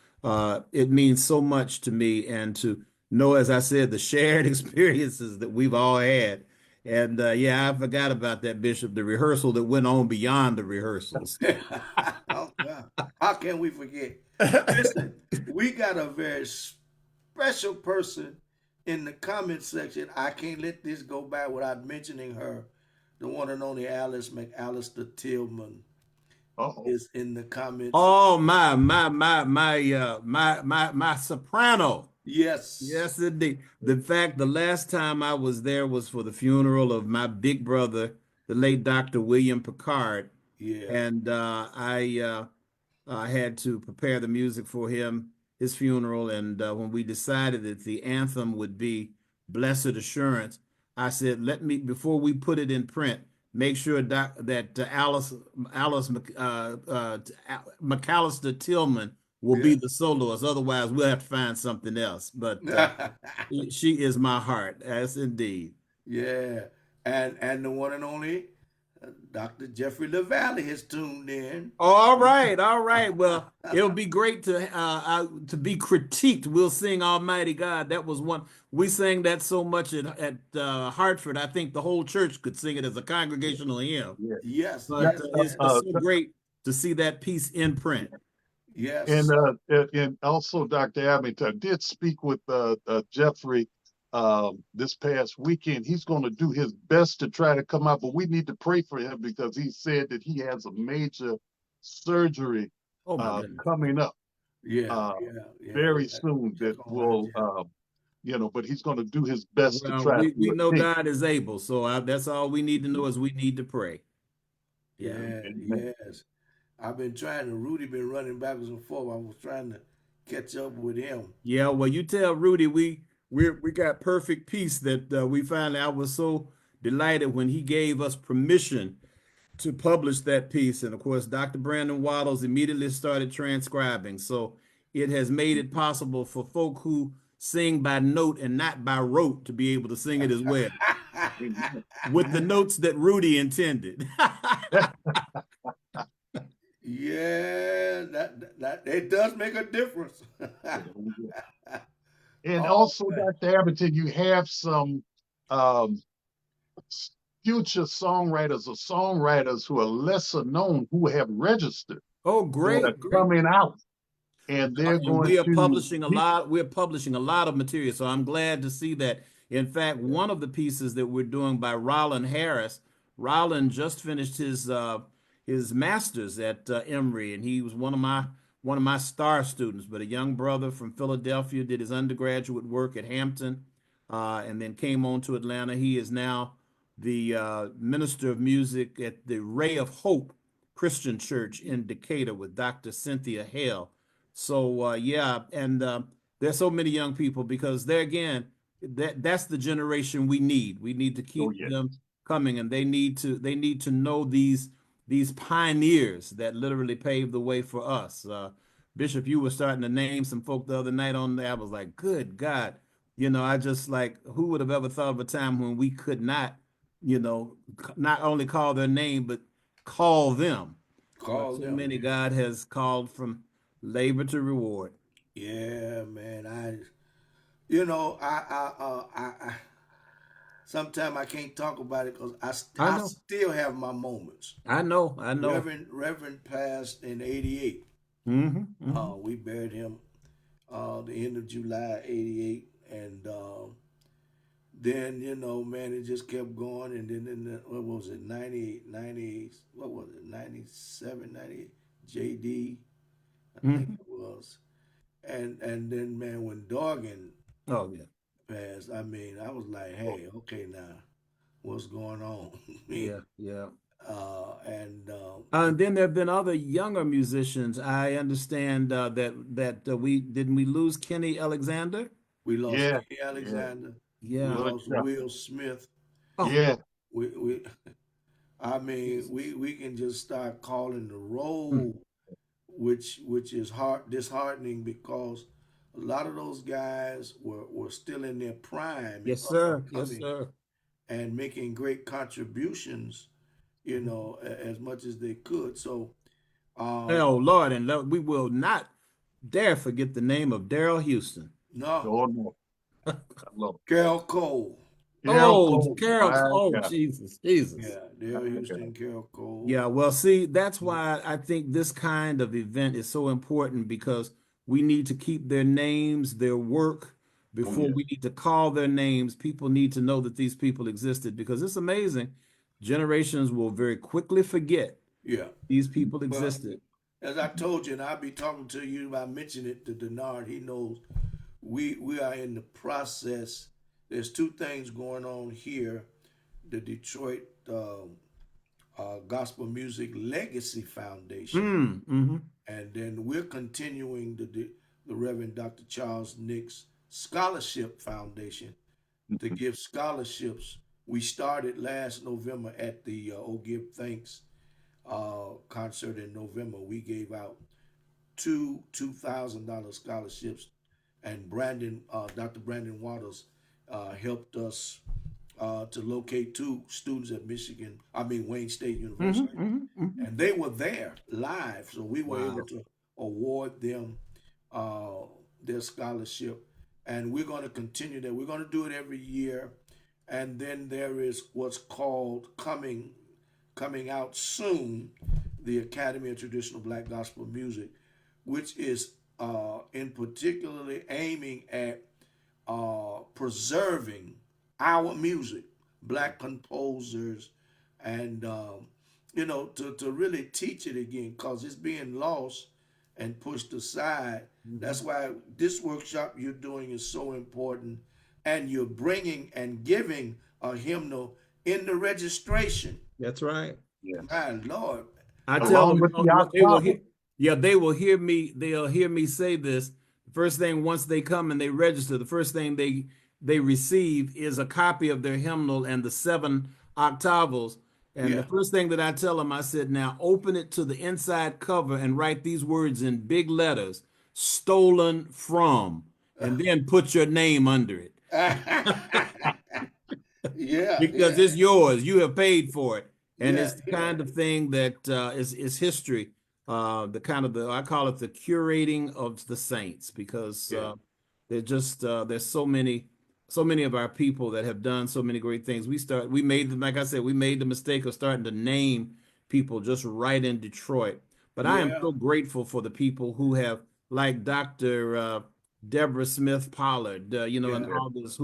Speaker 3: it means so much to me and to know, as I said, the shared experiences that we've all had. And yeah, I forgot about that, Bishop, the rehearsal that went on beyond the rehearsals.
Speaker 1: Oh, God. How can we forget? Listen, we got a very special person in the comment section. I can't let this go by without mentioning her. The one and only Alice McAllister Tillman
Speaker 2: Oh,
Speaker 1: is in the comments.
Speaker 3: Oh, my soprano.
Speaker 1: Yes.
Speaker 3: Yes, indeed. The fact the last time I was there was for the funeral of my big brother, the late Dr. William Picard,
Speaker 1: Yeah.
Speaker 3: and I had to prepare the music for him, his funeral, and when we decided that the anthem would be "Blessed Assurance," I said, "Let me before we put it in print, make sure that Alice McAllister Tillman will be
Speaker 1: Yeah.
Speaker 3: the soloist. Otherwise, we'll have to find something else." But she is my heart, yes, indeed.
Speaker 1: Yeah. And the one and only Dr. Jeffrey LaValle has tuned in.
Speaker 3: All right, all right. Well, it'll be great to be critiqued. We'll sing Almighty God. That was one we sang that so much at Hartford. I think the whole church could sing it as a congregational hymn.
Speaker 2: yeah.
Speaker 1: Yes,
Speaker 3: But
Speaker 1: yes,
Speaker 3: it's
Speaker 1: yes,
Speaker 3: so great to see that piece in print.
Speaker 2: And
Speaker 1: yes.
Speaker 2: also Dr. Abbington, I did speak with Jeffrey this past weekend. He's going to do his best to try to come out, but we need to pray for him because he said that he has a major surgery
Speaker 3: Oh my goodness.
Speaker 2: coming up
Speaker 1: Yeah,
Speaker 2: uh,
Speaker 1: yeah, yeah.
Speaker 2: very soon
Speaker 1: Just
Speaker 2: that
Speaker 1: gonna watch
Speaker 2: will,
Speaker 1: out.
Speaker 2: but he's going to do his best to
Speaker 3: Well,
Speaker 2: try
Speaker 3: we
Speaker 2: to
Speaker 3: know
Speaker 2: attend.
Speaker 3: God is able, so that's all we need to know is we need to pray. Yeah.
Speaker 1: Yeah,
Speaker 2: Amen.
Speaker 1: yes. I've been trying to. Rudy been running backwards and forth. I was trying to catch up with him.
Speaker 3: Yeah, well, you tell Rudy we got perfect peace that we finally. I was so delighted when he gave us permission to publish that piece, and of course, Dr. Brandon Waddles immediately started transcribing. So it has made it possible for folk who sing by note and not by rote to be able to sing it as well,
Speaker 2: Amen.
Speaker 3: with the notes that Rudy intended.
Speaker 1: Yeah, that it does make a difference.
Speaker 2: And
Speaker 1: Oh
Speaker 2: also,
Speaker 1: man.
Speaker 2: Dr. Abbington, you have some um, future songwriters or songwriters who are lesser known who have registered
Speaker 3: Oh,
Speaker 2: that are
Speaker 3: great, great.
Speaker 2: coming out, and they're
Speaker 3: And
Speaker 2: going to be.
Speaker 3: we're publishing a lot of material, so I'm glad to see that. In fact, one of the pieces that we're doing by Roland Harris, Roland just finished his master's at Emory, and he was one of my star students. But a young brother from Philadelphia did his undergraduate work at Hampton, and then came on to Atlanta. He is now the minister of music at the Ray of Hope Christian Church in Decatur with Dr. Cynthia Hale. So yeah, and there's so many young people because there again, that's the generation we need. We need to
Speaker 2: Oh
Speaker 3: keep
Speaker 2: yeah,
Speaker 3: them coming, and they need to know these pioneers that literally paved the way for us. Bishop, you were starting to name some folk the other night on there. I was like, good God, I just like who would have ever thought of a time when we could not, not only call their name but call them. But
Speaker 1: Call
Speaker 3: so
Speaker 1: them.
Speaker 3: many God has called from labor to reward.
Speaker 1: Yeah, man. You know, I sometimes I can't talk about it because
Speaker 3: I
Speaker 1: I
Speaker 3: know,
Speaker 1: still have my moments.
Speaker 3: I know.
Speaker 1: Reverend passed in '88.
Speaker 3: Hmm.
Speaker 1: We buried him the end of July '88, and then man, it just kept going, and then in the, what was it, 98, 98, what was it, 97, 98, JD, I think
Speaker 3: Hmm.
Speaker 1: it was, and then man, when Dorgan
Speaker 3: Oh yeah,
Speaker 1: passed, I mean, I was like,
Speaker 2: oh,
Speaker 1: hey, okay, now what's going on?
Speaker 3: yeah, yeah.
Speaker 1: And
Speaker 3: And then there have been other younger musicians. I understand that we didn't we lose Kenny Alexander?
Speaker 1: we lost
Speaker 2: yeah,
Speaker 1: Kenny
Speaker 2: yeah.
Speaker 1: Alexander, we
Speaker 3: Yeah.
Speaker 2: What a
Speaker 1: lost
Speaker 2: crap.
Speaker 1: Will Smith.
Speaker 3: Oh,
Speaker 2: Yeah,
Speaker 1: We I mean,
Speaker 3: Jesus.
Speaker 1: we can just start calling the
Speaker 3: Mm.
Speaker 1: roll, which is disheartening because a lot of those guys were still in their prime and
Speaker 3: Yes,
Speaker 1: up and
Speaker 3: sir. Yes,
Speaker 1: coming
Speaker 3: sir.
Speaker 1: and making great contributions, as much as they could. So, um,
Speaker 3: Oh Lord, and we will not dare forget the name of Daryl Houston.
Speaker 1: no,
Speaker 2: oh no, I love
Speaker 1: Carol Cole.
Speaker 2: it. Carol
Speaker 3: Oh,
Speaker 2: Cole,
Speaker 3: Carol.
Speaker 2: my
Speaker 3: Oh,
Speaker 2: God,
Speaker 3: Jesus, Jesus.
Speaker 1: Yeah, Dale
Speaker 2: my God.
Speaker 1: Houston, Carol Cole.
Speaker 3: Yeah, well, see, that's why I think this kind of event is so important because we need to keep their names, their work,
Speaker 2: Oh
Speaker 3: before
Speaker 2: yeah,
Speaker 3: we need to call their names. People need to know that these people existed because it's amazing. Generations will very quickly forget
Speaker 1: Yeah.
Speaker 3: these people
Speaker 1: Well,
Speaker 3: existed.
Speaker 1: as I told you, and I'll be talking to you, I mentioned it to Denard. He knows we are in the process. There's two things going on here. The Detroit Gospel Music Legacy Foundation,
Speaker 3: Mm-hmm.
Speaker 1: and then we're continuing the Reverend Dr. Charles Nix Scholarship Foundation to give scholarships. We started last November at the Oh Give Thanks concert in November. We gave out two $2,000 scholarships, and Dr. Brandon Waters helped us to locate two students at Wayne State
Speaker 3: Mm-hmm.
Speaker 1: University,
Speaker 3: Mm-hmm.
Speaker 1: and they were there live, so we were able
Speaker 3: Wow.
Speaker 1: to award them uh, their scholarship, and we're going to continue that. We're going to do it every year, and then there is what's called coming out soon, the Academy of Traditional Black Gospel Music, which is in particularly aiming at preserving our music, black composers, and to really teach it again because it's being lost and pushed aside.
Speaker 3: Mm-hmm.
Speaker 1: That's why this workshop you're doing is so important, and you're bringing and giving a hymnal in the registration.
Speaker 3: That's right.
Speaker 2: yes.
Speaker 1: My Lord.
Speaker 3: I tell
Speaker 2: Along
Speaker 3: them,
Speaker 2: with the
Speaker 3: they will
Speaker 2: octavo.
Speaker 3: hear, yeah, they will hear me. They'll hear me say this. The first thing once they come and they register, the first thing they receive is a copy of their hymnal and the seven octavos. And the
Speaker 1: Yeah.
Speaker 3: first thing that I tell them, I said, now open it to the inside cover and write these words in big letters, stolen from, and then put your name under it
Speaker 1: Yeah,
Speaker 3: because
Speaker 1: yeah,
Speaker 3: it's yours. You have paid for it, and
Speaker 1: yeah,
Speaker 3: it's the
Speaker 1: yeah,
Speaker 3: kind of thing that is history. The kind of the I call it the curating of the saints because
Speaker 1: yeah,
Speaker 3: there's so many of our people that have done so many great things. We made them, like I said, we made the mistake of starting to name people just right in Detroit. But I am
Speaker 1: yeah,
Speaker 3: so grateful for the people who have, like Dr. Deborah Smith Pollard, and
Speaker 1: yeah.
Speaker 2: Yes.
Speaker 3: others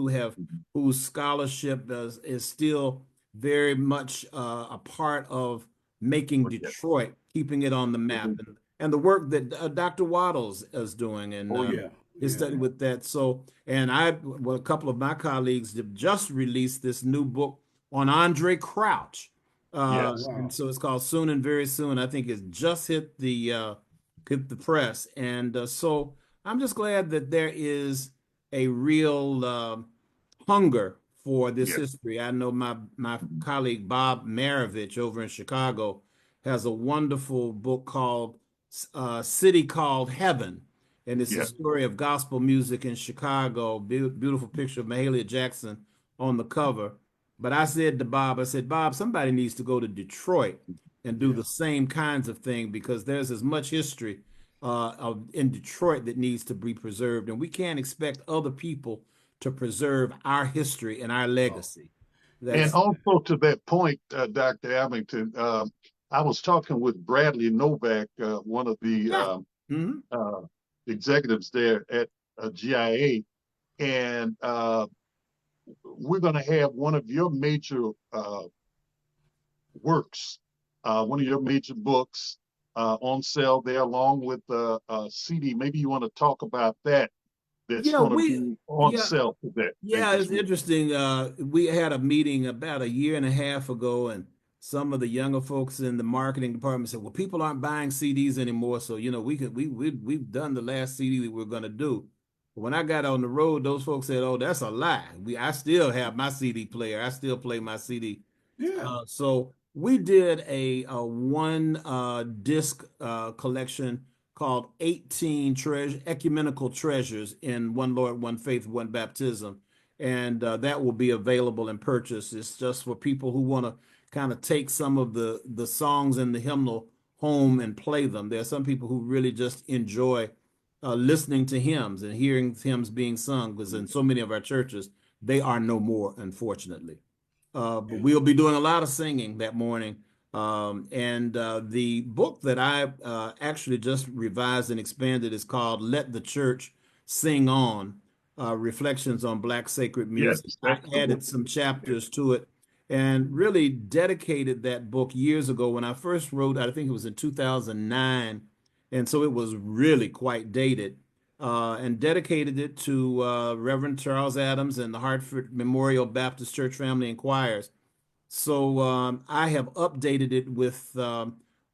Speaker 3: whose scholarship is still very much a part of making
Speaker 2: Oh, yes.
Speaker 3: Detroit, keeping it on the map,
Speaker 2: Mhm.
Speaker 3: and the work that Dr. Waddles is doing and
Speaker 2: Oh
Speaker 1: Yeah,
Speaker 3: his
Speaker 1: yeah,
Speaker 3: study with that. So, and a couple of my colleagues have just released this new book on Andre Crouch.
Speaker 1: oh
Speaker 2: Yes.
Speaker 3: And
Speaker 1: wow,
Speaker 3: so it's called Soon and Very Soon. I think it's just hit the press. And so I'm just glad that there is a real hunger for this
Speaker 2: Yes.
Speaker 3: history. I know my colleague Bob Maravich over in Chicago has a wonderful book called City Called Heaven. And it's the
Speaker 2: Yes.
Speaker 3: story of gospel music in Chicago. Beautiful picture of Mahalia Jackson on the cover. But I said to Bob, I said, Bob, somebody needs to go to Detroit and do
Speaker 1: yeah.
Speaker 3: the same kinds of thing because there's as much history in Detroit that needs to be preserved. And we can't expect other people to preserve our history and our
Speaker 1: Oh,
Speaker 3: legacy.
Speaker 2: And
Speaker 3: That's,
Speaker 1: amen.
Speaker 2: also to that point, Dr. Abbington, I was talking with Bradley Novak, one of the
Speaker 3: yeah. Hmm.
Speaker 2: uh, executives there at GIA, and we're going to have one of your major works, one of your major books on sale there, along with a CD. Maybe you want to talk about that. That's
Speaker 3: Yeah,
Speaker 2: going to
Speaker 3: we,
Speaker 2: be on
Speaker 3: yeah,
Speaker 2: sale today
Speaker 3: Yeah,
Speaker 2: this
Speaker 3: it's
Speaker 2: week.
Speaker 3: interesting. We had a meeting about a year and a half ago, and some of the younger folks in the marketing department said, "Well, people aren't buying CDs anymore, so we've done the last CD that we're going to do." But when I got on the road, those folks said, "Oh, that's a lie. I still have my CD player. I still play my CD."
Speaker 1: Yeah.
Speaker 3: So we did a one disc collection called 18 ecumenical treasures in one Lord, one faith, one baptism. And that will be available and purchased. It's just for people who want to kind of take some of the songs in the hymnal home and play them. There are some people who really just enjoy listening to hymns and hearing hymns being sung, because in so many of our churches, they are no more, unfortunately. But we'll be doing a lot of singing that morning. And the book that I actually just revised and expanded is called Let the Church Sing On, Reflections on Black Sacred
Speaker 2: Yes,
Speaker 3: Music. I
Speaker 2: that's the
Speaker 3: added
Speaker 2: one.
Speaker 3: some chapters to it and really dedicated that book years ago when I first wrote, I think it was in 2009. And so it was really quite dated. And dedicated it to Reverend Charles Adams and the Hartford Memorial Baptist Church Family and Choirs. So I have updated it with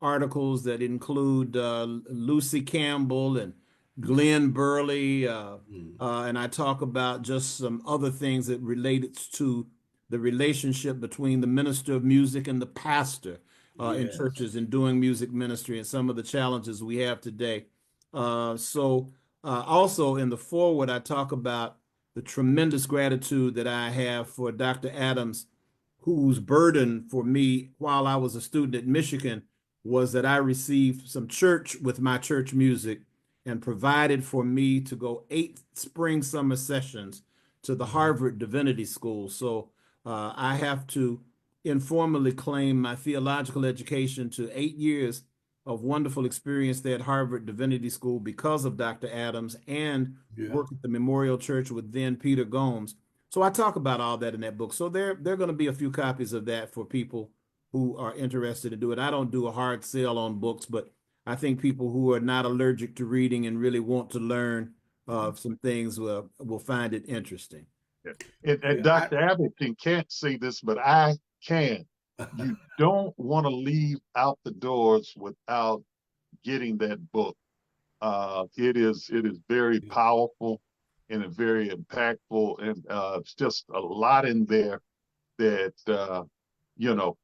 Speaker 3: articles that include Lucy Campbell and Glenn Burley, and I talk about just some other things that related to the relationship between the minister of music and the pastor in
Speaker 1: Yes.
Speaker 3: churches and doing music ministry and some of the challenges we have today. Also in the foreword, I talk about the tremendous gratitude that I have for Dr. Adams, whose burden for me while I was a student at Michigan was that I received some church with my church music and provided for me to go 8 spring-summer sessions to the Harvard Divinity School. So I have to informally claim my theological education to 8 years of wonderful experience there at Harvard Divinity School because of Dr. Adams and
Speaker 1: Yeah.
Speaker 3: work at the Memorial Church with then Peter Gomes. So I talk about all that in that book. So there are going to be a few copies of that for people who are interested to do it. I don't do a hard sell on books, but I think people who are not allergic to reading and really want to learn some things will find it interesting.
Speaker 2: And
Speaker 1: Yeah.
Speaker 2: Dr. Abbington can't say this, but I can. You don't want to leave out the doors without getting that book. It is very powerful and very impactful, and it's just a lot in there that you know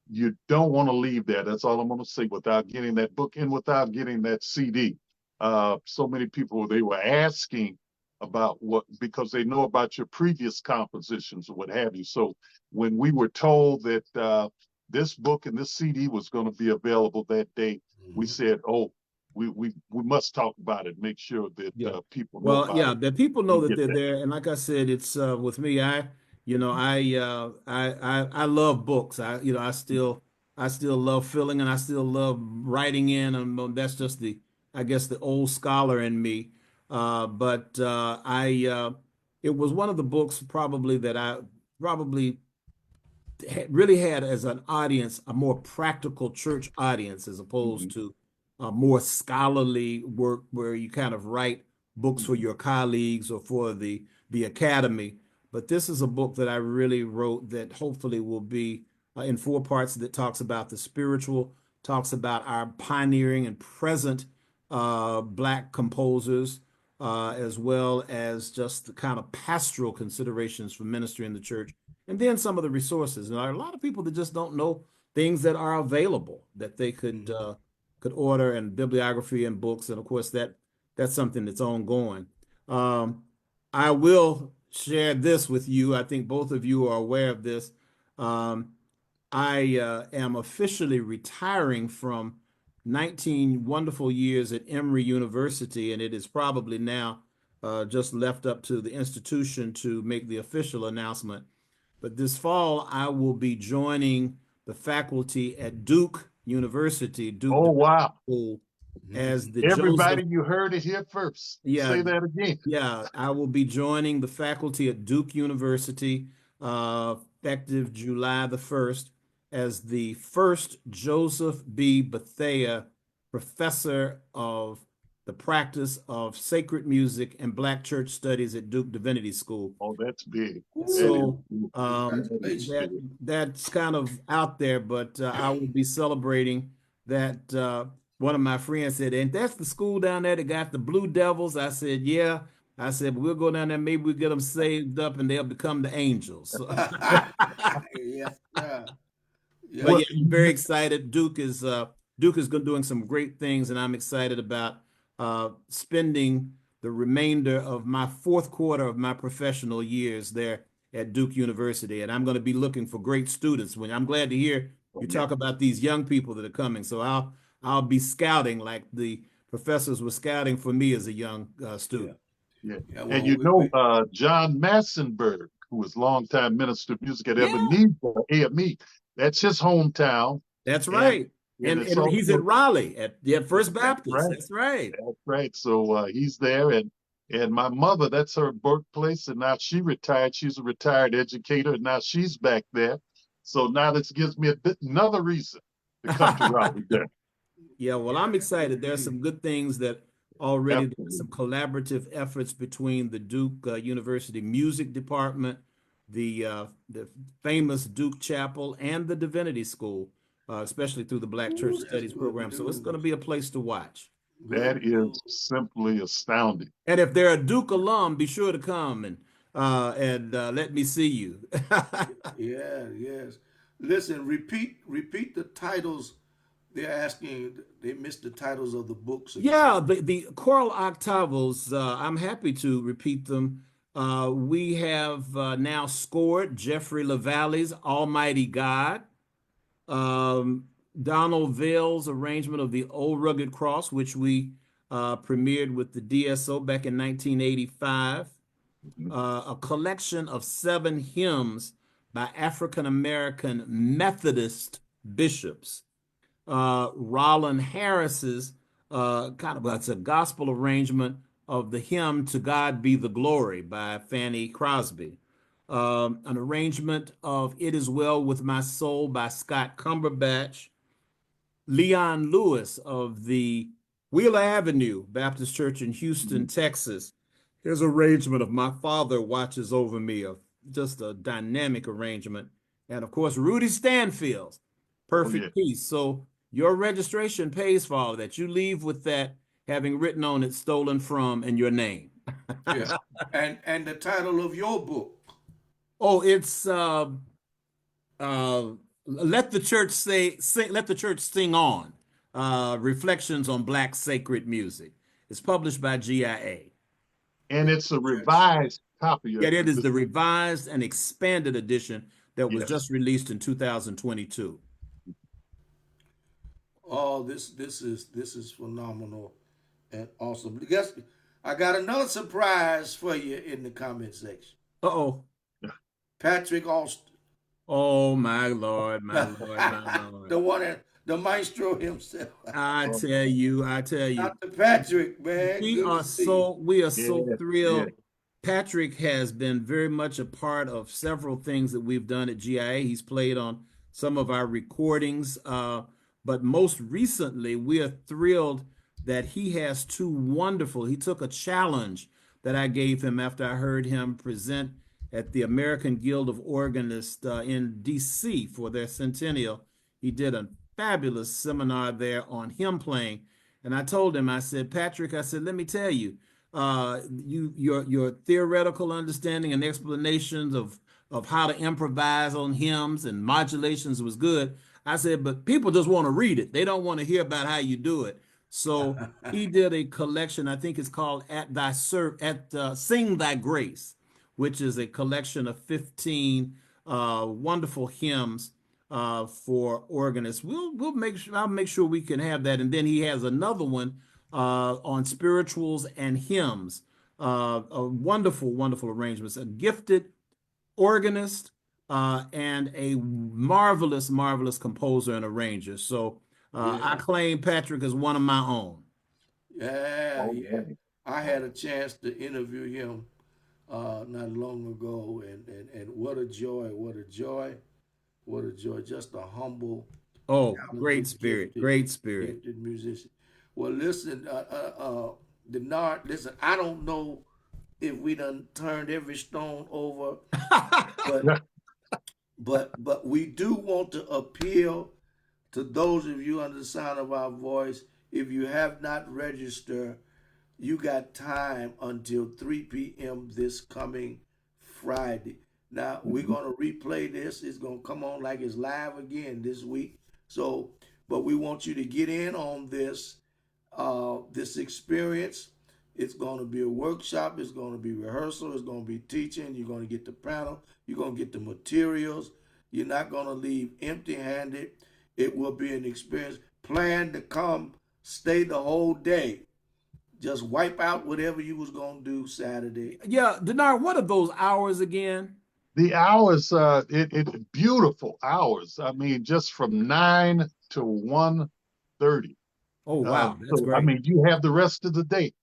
Speaker 2: you don't want to leave there. That's all I'm going to say without getting that book and without getting that CD. So many people, they were asking about what, because they know about your previous compositions or what have you. So when we were told that this book and this CD was going to be available that day, we said, "Oh, we must talk about it. Make sure that
Speaker 3: Yeah.
Speaker 2: people know
Speaker 3: Well,
Speaker 2: about
Speaker 3: yeah,
Speaker 2: it
Speaker 3: that people know
Speaker 2: and
Speaker 3: that
Speaker 2: get
Speaker 3: they're
Speaker 2: that."
Speaker 3: there. And like I said, it's with me, I love books. I still love filling and I still love writing in. And that's just I guess the old scholar in me. But it was one of the books probably that I probably really had as an audience a more practical church audience as opposed
Speaker 2: Mhm,
Speaker 3: to a more scholarly work where you kind of write books for
Speaker 2: mhm.
Speaker 3: your colleagues or for the academy. But this is a book that I really wrote that hopefully will be in 4 parts that talks about the spiritual, talks about our pioneering and present Black composers, as well as just the kind of pastoral considerations for ministry in the church and then some of the resources. And there are a lot of people that just don't know things that are available that they could order, and bibliography and books, and of course that's something that's ongoing. Um, I will share this with you. I think both of you are aware of this. Um, I am officially retiring from 19 wonderful years at Emory University, and it is probably now just left up to the institution to make the official announcement. But this fall, I will be joining the faculty at Duke University, Duke
Speaker 2: Oh,
Speaker 3: Divinity
Speaker 2: wow.
Speaker 3: School, as the Joseph.
Speaker 2: Everybody, you heard it here first.
Speaker 3: Yeah,
Speaker 2: Say that again.
Speaker 3: yeah, I will be joining the faculty at Duke University, effective July the 1st, as the first Joseph B. Bethea Professor of the Practice of Sacred Music and Black Church Studies at Duke Divinity School.
Speaker 2: Oh, that's big. That is
Speaker 1: Woo.
Speaker 3: So
Speaker 2: big. That is
Speaker 1: Congratulations.
Speaker 3: that
Speaker 2: big.
Speaker 3: that's kind of out there, but I will be celebrating that. One of my friends said, "And that's the school down there that got the Blue Devils." I said, "Yeah." I said, "But we'll go down there. Maybe we'll get them saved up, and they'll become the Angels."
Speaker 1: Yes, sir.
Speaker 3: But
Speaker 1: Yes.
Speaker 3: yeah,
Speaker 2: Well,
Speaker 3: I'm very excited. Duke is doing some great things, and I'm excited about spending the remainder of my fourth quarter of my professional years there at Duke University. And I'm going to be looking for great students. When I'm glad to hear you
Speaker 2: yeah.
Speaker 3: talk about these young people that are coming. So I'll be scouting like the professors were scouting for me as a young
Speaker 1: Yeah.
Speaker 3: student.
Speaker 2: Yeah.
Speaker 1: Yeah.
Speaker 2: And
Speaker 1: Well,
Speaker 2: you know, John Massenburg, who was longtime minister of music at
Speaker 3: Yeah,
Speaker 2: Ebenezer, AME, that's his hometown.
Speaker 3: that's
Speaker 2: And
Speaker 3: right.
Speaker 2: and it's
Speaker 3: And he's at
Speaker 2: also,
Speaker 3: Raleigh at First
Speaker 2: that's
Speaker 3: Baptist.
Speaker 2: right.
Speaker 3: That's right.
Speaker 2: That's right. So he's there, and my mother, that's her birthplace, and now she retired. She's a retired educator, and now she's back there. So now this gives me another reason to come to Raleigh. There,
Speaker 3: Yeah, well, I'm excited. There's some good things that already there's
Speaker 2: absolutely.
Speaker 3: some collaborative efforts between the Duke University Music Department, the famous Duke Chapel, and the Divinity School, especially through the Black Church
Speaker 1: ooh, that's
Speaker 3: Studies
Speaker 1: good
Speaker 3: program. So it's going to
Speaker 1: news.
Speaker 3: be a place to watch.
Speaker 2: That
Speaker 1: Good
Speaker 2: is
Speaker 1: news.
Speaker 2: simply astounding.
Speaker 3: And if they're a Duke alum, be sure to come and let me see you.
Speaker 1: Yeah. Yes. Listen. Repeat the titles. They're asking. They missed the titles of the books again.
Speaker 3: Yeah, the choral octavos, I'm happy to repeat them. We have now scored Jeffrey Lavalle's Almighty God, um, Donald Vail's arrangement of the Old Rugged Cross, which we premiered with the DSO back in 1985,
Speaker 2: Mhm.
Speaker 3: a collection of 7 hymns by African American Methodist bishops. Roland Harris's kind of it's a gospel arrangement of the hymn "To God Be the Glory" by Fanny Crosby. An arrangement of "It Is Well with My Soul" by Scott Cumberbatch. Leon Lewis of the Wheeler Avenue Baptist Church in Houston,
Speaker 2: Mhm.
Speaker 3: Texas. His arrangement of "My Father Watches Over Me," of just a dynamic arrangement. And of course, Rudy Stanfield's
Speaker 2: Oh yeah.
Speaker 3: Perfect Peace. So your registration pays for all that. You leave with that having written on it "Stolen From" and your name.
Speaker 1: Yeah. And the title of your book.
Speaker 3: Oh, it's uh, "Let the Church Let the Church Sing On." Reflections on Black Sacred Music. It's published by GIA.
Speaker 2: And
Speaker 1: Let
Speaker 2: it's a
Speaker 1: the church.
Speaker 2: revised copy
Speaker 3: Yeah,
Speaker 2: of
Speaker 3: it
Speaker 2: it.
Speaker 3: is the revised and expanded edition that was
Speaker 2: Yes.
Speaker 3: just released in 2022.
Speaker 1: Oh, this is phenomenal and awesome. Guess I got another surprise for you in the comment section.
Speaker 3: Uh-oh.
Speaker 1: Patrick Austin,
Speaker 3: Oh, my Lord, my Lord, my
Speaker 1: the
Speaker 3: Lord.
Speaker 1: one that the maestro himself,
Speaker 3: I
Speaker 2: Oh,
Speaker 3: tell you, I tell you.
Speaker 1: Dr. Patrick. Man, good to see you.
Speaker 3: We are so
Speaker 2: yes, yes.
Speaker 3: thrilled. Patrick has been very much a part of several things that we've done at GIA. He's played on some of our recordings, but most recently, we are thrilled that he has two wonderful. He took a challenge that I gave him after I heard him present at the American Guild of Organists in DC for their centennial. He did a fabulous seminar there on hymn playing. And I told him, I said, Patrick, I said, let me tell you, your theoretical understanding and explanations of how to improvise on hymns and modulations was good. I said, but people just want to read it. They don't want to hear about how you do it. So he did a collection. I think it's called Sing Thy Grace, which is a collection of 15 wonderful hymns for organists. I'll make sure we can have that. And then he has another one on spirituals and hymns. A wonderful, wonderful arrangements. A gifted organist and a marvelous, marvelous composer and arranger. So I
Speaker 1: Yeah,
Speaker 3: claim Patrick as one of my own.
Speaker 1: yeah,
Speaker 2: All
Speaker 1: yeah.
Speaker 2: right.
Speaker 1: I had a chance to interview him not long ago, and what a joy, what a joy, what a joy. Just a humble,
Speaker 3: Oh, great
Speaker 1: talented,
Speaker 3: spirit, great spirit.
Speaker 1: gifted musician. Well, listen, Denard, listen, I don't know if we done turned every stone over, but
Speaker 2: Yeah.
Speaker 1: but we do want to appeal to those of you under the sound of our voice. If you have not registered, you got time until 3 p.m. this coming Friday. Now we're
Speaker 2: Mhm.
Speaker 1: gonna replay this. It's gonna come on like it's live again this week. So, but we want you to get in on this experience. It's going to be a workshop. It's going to be rehearsal. It's going to be teaching. You're going to get the panel. You're going to get the materials. You're not going to leave empty handed. It will be an experience. Plan to come stay the whole day. Just wipe out whatever you was gonna do Saturday.
Speaker 3: Yeah, Denard, what are those hours again?
Speaker 2: The hours, it beautiful hours. I mean, just from 9 to 1:30.
Speaker 3: Oh, wow, that's
Speaker 2: So I
Speaker 3: great.
Speaker 2: mean, you have the rest of the day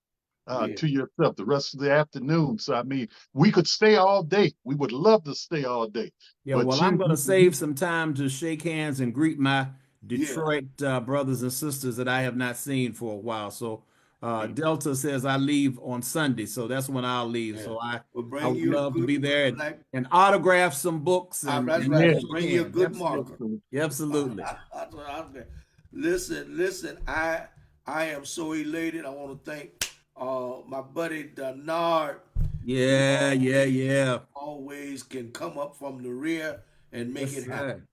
Speaker 1: Yeah,
Speaker 2: to yourself, the rest of the afternoon. So I mean, we could stay all day. We would love to stay all day,
Speaker 3: Yeah,
Speaker 2: but
Speaker 3: well, I'm going to save some time to shake hands and greet my
Speaker 1: yeah,
Speaker 3: Detroit brothers and sisters that I have not seen for a while. So
Speaker 2: yeah,
Speaker 3: Delta says I leave on Sunday, so that's when I'll leave.
Speaker 1: yeah.
Speaker 3: So
Speaker 1: But
Speaker 3: I
Speaker 1: bring
Speaker 3: would
Speaker 1: you a
Speaker 3: love to
Speaker 1: good,
Speaker 3: be there
Speaker 1: like
Speaker 3: and autograph some books
Speaker 1: that's
Speaker 3: and
Speaker 1: right,
Speaker 2: yeah,
Speaker 1: and
Speaker 3: shake
Speaker 1: bring you a
Speaker 3: hands.
Speaker 1: good
Speaker 3: Absolutely.
Speaker 1: marker.
Speaker 3: Yeah, absolutely.
Speaker 1: That's what I'm saying. Listen. I am so elated. I want to thank my buddy DENARD. He
Speaker 3: Yeah, yeah, yeah.
Speaker 1: always can come up from the rear and make
Speaker 3: Yes,
Speaker 1: it happen.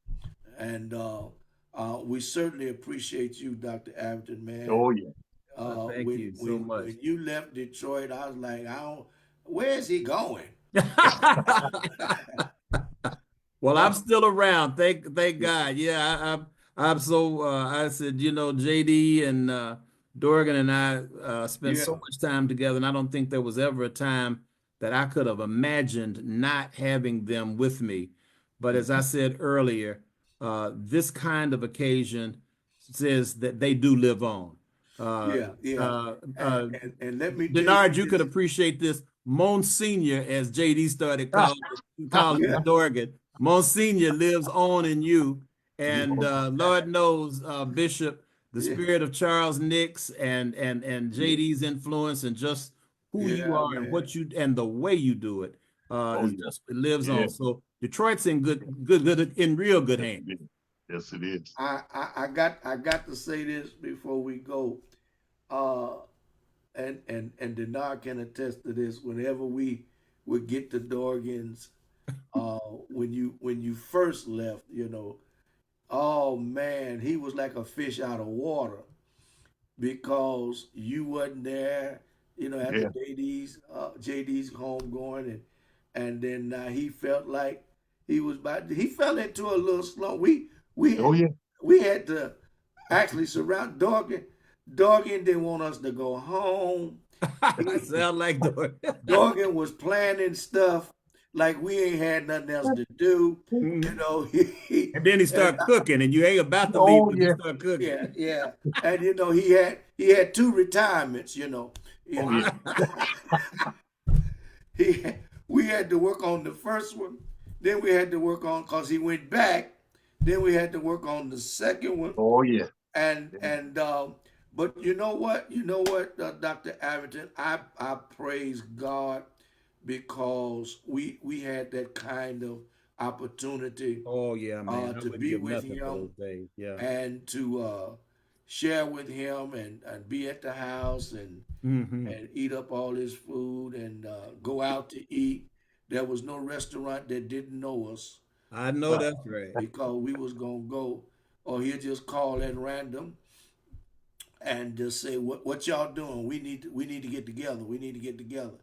Speaker 3: sir.
Speaker 1: And we certainly appreciate you, Dr. Abbington, man.
Speaker 2: oh yeah,
Speaker 3: Thank you so much.
Speaker 1: When you left Detroit, I was like, where is he going?
Speaker 3: Well, I'm
Speaker 1: Uh,
Speaker 3: still around. Thank God. Yeah, I'm so I said, JD and Dorgan and I spent so
Speaker 1: yeah,
Speaker 3: much time together, and I don't think there was ever a time that I could have imagined not having them with me. But as I said earlier, this kind of occasion says that they do live on. Uh,
Speaker 1: yeah.
Speaker 3: uh,
Speaker 1: And,
Speaker 3: uh,
Speaker 1: and let me tell
Speaker 3: Denard,
Speaker 1: you
Speaker 3: you could
Speaker 1: this.
Speaker 3: appreciate this. Monsignor, as JD started calling
Speaker 1: Yeah,
Speaker 3: Dorgan, Monsignor lives on in you.
Speaker 1: yeah,
Speaker 3: And Lord knows, Bishop, the
Speaker 1: yeah,
Speaker 3: spirit of Charles Nix and
Speaker 2: yeah,
Speaker 3: JD's influence and just who you
Speaker 1: yeah,
Speaker 3: are and
Speaker 1: man.
Speaker 3: what you and the way you do it
Speaker 2: oh
Speaker 3: is
Speaker 2: yeah,
Speaker 3: just it lives
Speaker 2: yeah.
Speaker 3: on. So Detroit's in good in real good
Speaker 2: Yes,
Speaker 3: hands.
Speaker 2: it is. Yes, it is.
Speaker 1: I got to say this before we go. Uh, and Denard can attest to this. Whenever we would get to Dorgan's, when you first left, oh man, he was like a fish out of water because you wasn't there. After
Speaker 2: Yeah.
Speaker 1: JD's home going, and then he felt like he fell into a little slump. We
Speaker 2: Oh yeah.
Speaker 1: we had to actually surround Dorgan. Dorgan didn't want us to go home.
Speaker 3: I
Speaker 1: He
Speaker 3: sound like Dorgan.
Speaker 1: Dorgan was planning stuff like we ain't had nothing else to do. You
Speaker 3: Mhm.
Speaker 1: know,
Speaker 3: And then he
Speaker 1: and
Speaker 3: start cooking, and you ain't about to leave
Speaker 2: Oh
Speaker 3: because he
Speaker 2: yeah.
Speaker 3: start cooking.
Speaker 1: yeah, and he had two retirements. You
Speaker 2: Oh
Speaker 1: know,
Speaker 2: yeah.
Speaker 1: he we had to work on the first one, then we had to work on because he went back. Then we had to work on the second one,
Speaker 2: Oh yeah.
Speaker 1: and but you know what, Dr. Averton, I praise God because we had that kind of opportunity
Speaker 3: Oh yeah, man. I
Speaker 1: to
Speaker 3: wouldn't
Speaker 1: be
Speaker 3: give
Speaker 1: with
Speaker 3: nothing for
Speaker 1: him
Speaker 3: those days. Yeah.
Speaker 1: and to share with him and be at the house
Speaker 3: Hmm.
Speaker 1: and eat up all his food and go out to eat. There was no restaurant that didn't know us
Speaker 3: I know
Speaker 1: uh,
Speaker 3: that's right.
Speaker 1: because we was gonna go, or he'll just call at random and just say, "What y'all doing? We need to get together. We need to get together,"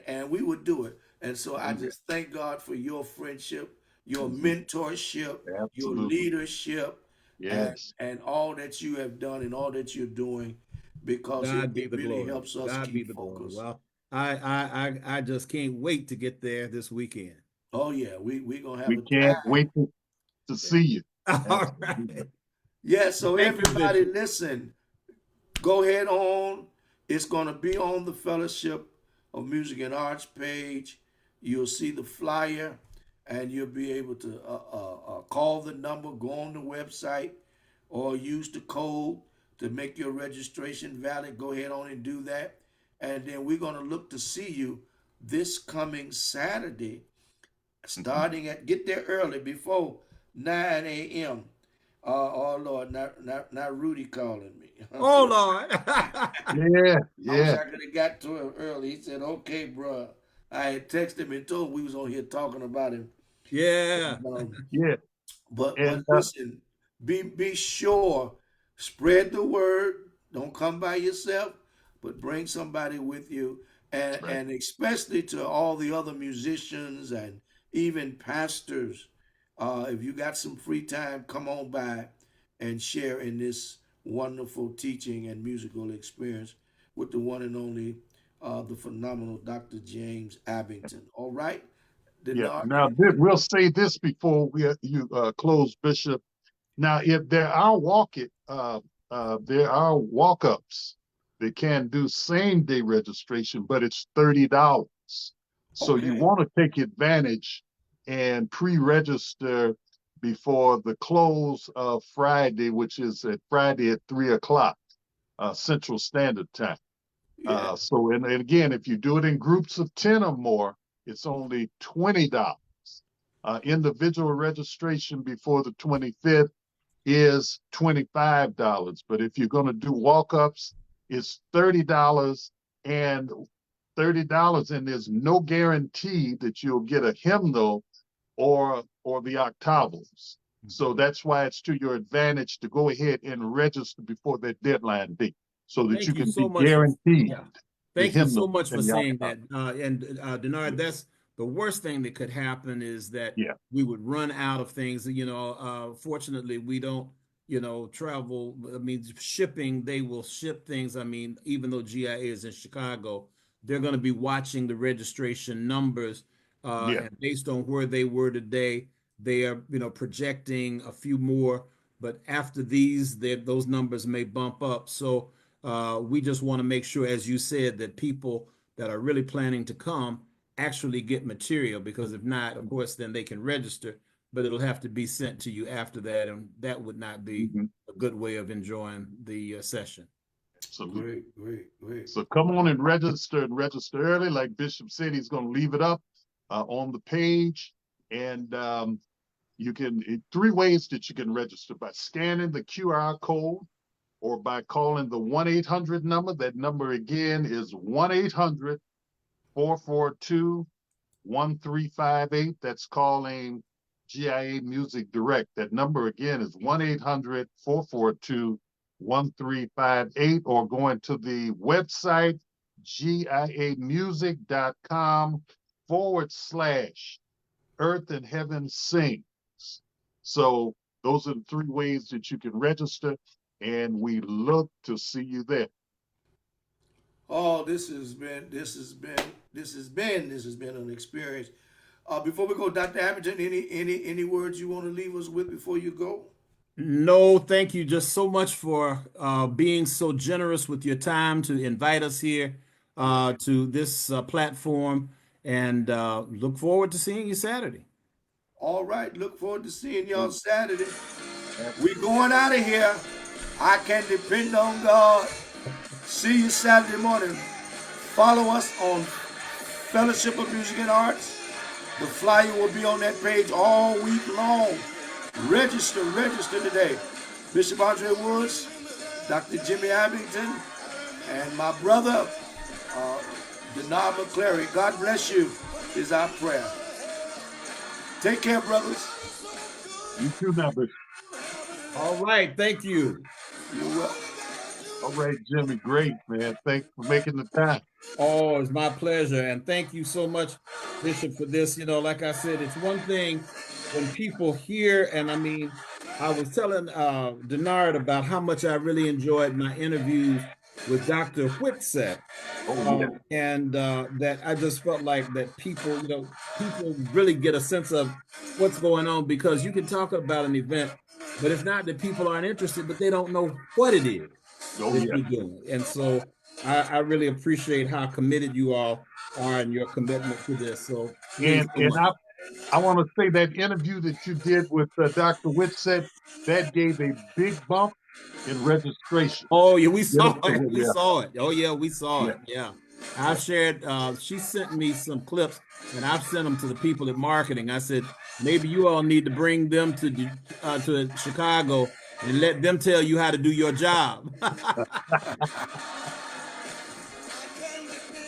Speaker 1: and we would do it. And so
Speaker 2: Oh
Speaker 1: I
Speaker 2: yeah.
Speaker 1: just thank God for your friendship, your
Speaker 2: Mhm.
Speaker 1: mentorship, your
Speaker 2: Absolutely.
Speaker 1: leadership, and
Speaker 2: Yes.
Speaker 1: and all that you have done and all that you're doing, because it,
Speaker 3: God be
Speaker 1: it
Speaker 3: the
Speaker 1: really
Speaker 3: glory.
Speaker 1: helps us
Speaker 3: God be
Speaker 1: keep
Speaker 3: the glory.
Speaker 1: focused.
Speaker 3: Well, I just can't wait to get there this weekend.
Speaker 1: Oh yeah, we gonna have
Speaker 2: We
Speaker 1: a
Speaker 2: can't
Speaker 1: time.
Speaker 2: wait to see you.
Speaker 3: All
Speaker 2: Absolutely.
Speaker 3: right.
Speaker 1: Yeah, so
Speaker 3: Thank you,
Speaker 1: everybody
Speaker 3: Bishop.
Speaker 1: listen, go ahead on. It's going to be on the Fellowship of Music and Arts page. You'll see the flyer, and you'll be able to call the number, go on the website, or use the code to make your registration valid. Go ahead on and do that. And then we're going to look to see you this coming Saturday,
Speaker 2: Mhm.
Speaker 1: starting at get there early before 9 a.m. Oh Lord, not Rudy calling me.
Speaker 3: Oh Lord.
Speaker 2: Yeah.
Speaker 1: I wish
Speaker 2: Yeah.
Speaker 1: I could have got to him early. He said, "Okay, bro." I had texted him and told him we was on here talking about him.
Speaker 3: Yeah.
Speaker 1: Um,
Speaker 2: Yeah.
Speaker 1: but
Speaker 2: And
Speaker 1: listen, be sure, spread the word. Don't come by yourself, but bring somebody with you, and
Speaker 2: that's right.
Speaker 1: and especially to all the other musicians and even pastors. If you got some free time, come on by and share in this wonderful teaching and musical experience with the one and only, the phenomenal Dr. James Abbington. All right,
Speaker 2: Yeah.
Speaker 1: Denard.
Speaker 2: Now we'll say this before you close, Bishop. Now, if there are walk-ups that can do same-day registration, but it's $30. So you
Speaker 1: Okay,
Speaker 2: want to take advantage and pre-register before the close of Friday, which is Friday at 3 o'clock Central Standard Time.
Speaker 1: yeah.
Speaker 2: And again, if you do it in groups of 10 or more, it's only $20. Individual registration before the 25th is $25. But if you're going to do walk-ups, it's $30 and $30, and there's no guarantee that you'll get a hymnal or the octavals. So that's why it's to your advantage to go ahead and register before that deadline date so that
Speaker 3: Thank
Speaker 2: you
Speaker 3: you
Speaker 2: can
Speaker 3: so
Speaker 2: be
Speaker 3: much.
Speaker 2: guaranteed
Speaker 3: Yeah.
Speaker 2: the
Speaker 3: Thank you so
Speaker 2: hymnal
Speaker 3: much for
Speaker 2: and the
Speaker 3: saying
Speaker 2: octavals.
Speaker 3: that. Denard, that's the worst thing that could happen is that
Speaker 2: Yeah.
Speaker 3: we would run out of things. Fortunately, we don't, travel. I mean, shipping, they will ship things. I mean, even though GIA is in Chicago, they're going to be watching the registration numbers.
Speaker 2: Yeah.
Speaker 3: And based on where they were today, they are, projecting a few more. But after these, those numbers may bump up. So, we just want to make sure, as you said, that people that are really planning to come actually get material, because if not, of course, then they can register, but it'll have to be sent to you after that, and that would not be
Speaker 2: Mhm.
Speaker 3: a good way of enjoying the session.
Speaker 2: Absolutely.
Speaker 1: Great, great, great.
Speaker 2: So come on and register early. Like Bishop said, he's going to leave it up on the page. And you can, three ways that you can register: by scanning the QR code or by calling the 1-800 number. That number again is 1-800-442-1358. That's calling GIA Music Direct. That number again is 1-800-442-1358, or going to the website giamusic.com/Earth and Heaven Sings. So those are the three ways that you can register, and we look to see you there.
Speaker 1: Oh, this has been an experience. Before we go, Dr. Abbington, any words you want to leave us with before you go?
Speaker 3: No, thank you just so much for being so generous with your time to invite us here
Speaker 1: Yeah.
Speaker 3: to this platform, and look forward to seeing you Saturday.
Speaker 1: All right. Look forward to seeing y'all Saturday. We going out of here. I can depend on God. See you Saturday morning. Follow us on Fellowship of Music and Arts. The flyer will be on that page all week long. Register today. Bishop Andre Woods, Dr. Jimmy Abbington, and my brother, DENARD MCCLARY. God bless you is our prayer. Take care, brothers.
Speaker 2: You too, now, Bishop.
Speaker 3: All right, thank you.
Speaker 1: You're welcome.
Speaker 2: All right, Jimmy, great, man. Thanks for making the time.
Speaker 3: Oh, it's my pleasure. And thank you so much, Bishop, for this. Like I said, it's one thing when people hear, and I mean, I was telling Denard about how much I really enjoyed my interviews with Dr. Whitsett.
Speaker 2: Oh, yeah.
Speaker 3: And that I just felt like that people, people really get a sense of what's going on, because you can talk about an event, but it's not that people aren't interested, but they don't know what it is
Speaker 2: Oh,
Speaker 3: that
Speaker 2: yeah.
Speaker 3: you're doing. And so I really appreciate how committed you all are and your commitment to this. So it means so
Speaker 2: And
Speaker 3: much.
Speaker 2: I want to say that interview that you did with Dr. Whitsett, that gave a big bump in registration.
Speaker 3: Oh yeah, we
Speaker 2: You
Speaker 3: saw
Speaker 2: know,
Speaker 3: it. We
Speaker 2: yeah,
Speaker 3: saw it. Oh yeah, we saw
Speaker 2: yeah.
Speaker 3: it. Yeah. I've shared, she sent me some clips and I've sent them to the people at marketing. I said, maybe you all need to bring them to Chicago and let them tell you how to do your job.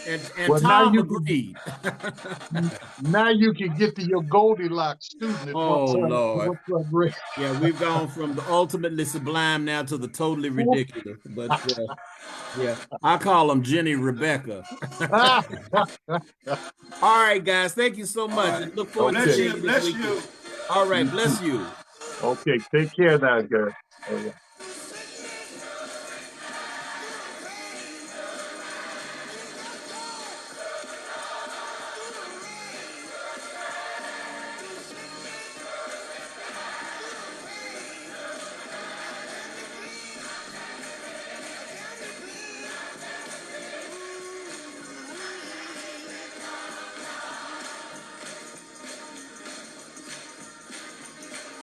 Speaker 3: And
Speaker 2: Well, now
Speaker 3: Tom
Speaker 2: you can
Speaker 3: agreed.
Speaker 2: now you can get to your Goldilocks student at
Speaker 3: Oh Lord.
Speaker 2: once I'm
Speaker 3: Yeah, we've gone from the ultimately sublime now to the totally ridiculous. But yeah, I call them Jenny Rebecca. All right, guys. Thank you so
Speaker 1: All
Speaker 3: much.
Speaker 1: right.
Speaker 3: And look forward to
Speaker 1: Bless
Speaker 2: Okay.
Speaker 3: seeing
Speaker 1: you.
Speaker 3: you this
Speaker 1: Bless
Speaker 3: weekend.
Speaker 1: you.
Speaker 3: All right.
Speaker 2: You too.
Speaker 3: Bless you.
Speaker 2: Okay. Take care now, guys. All right.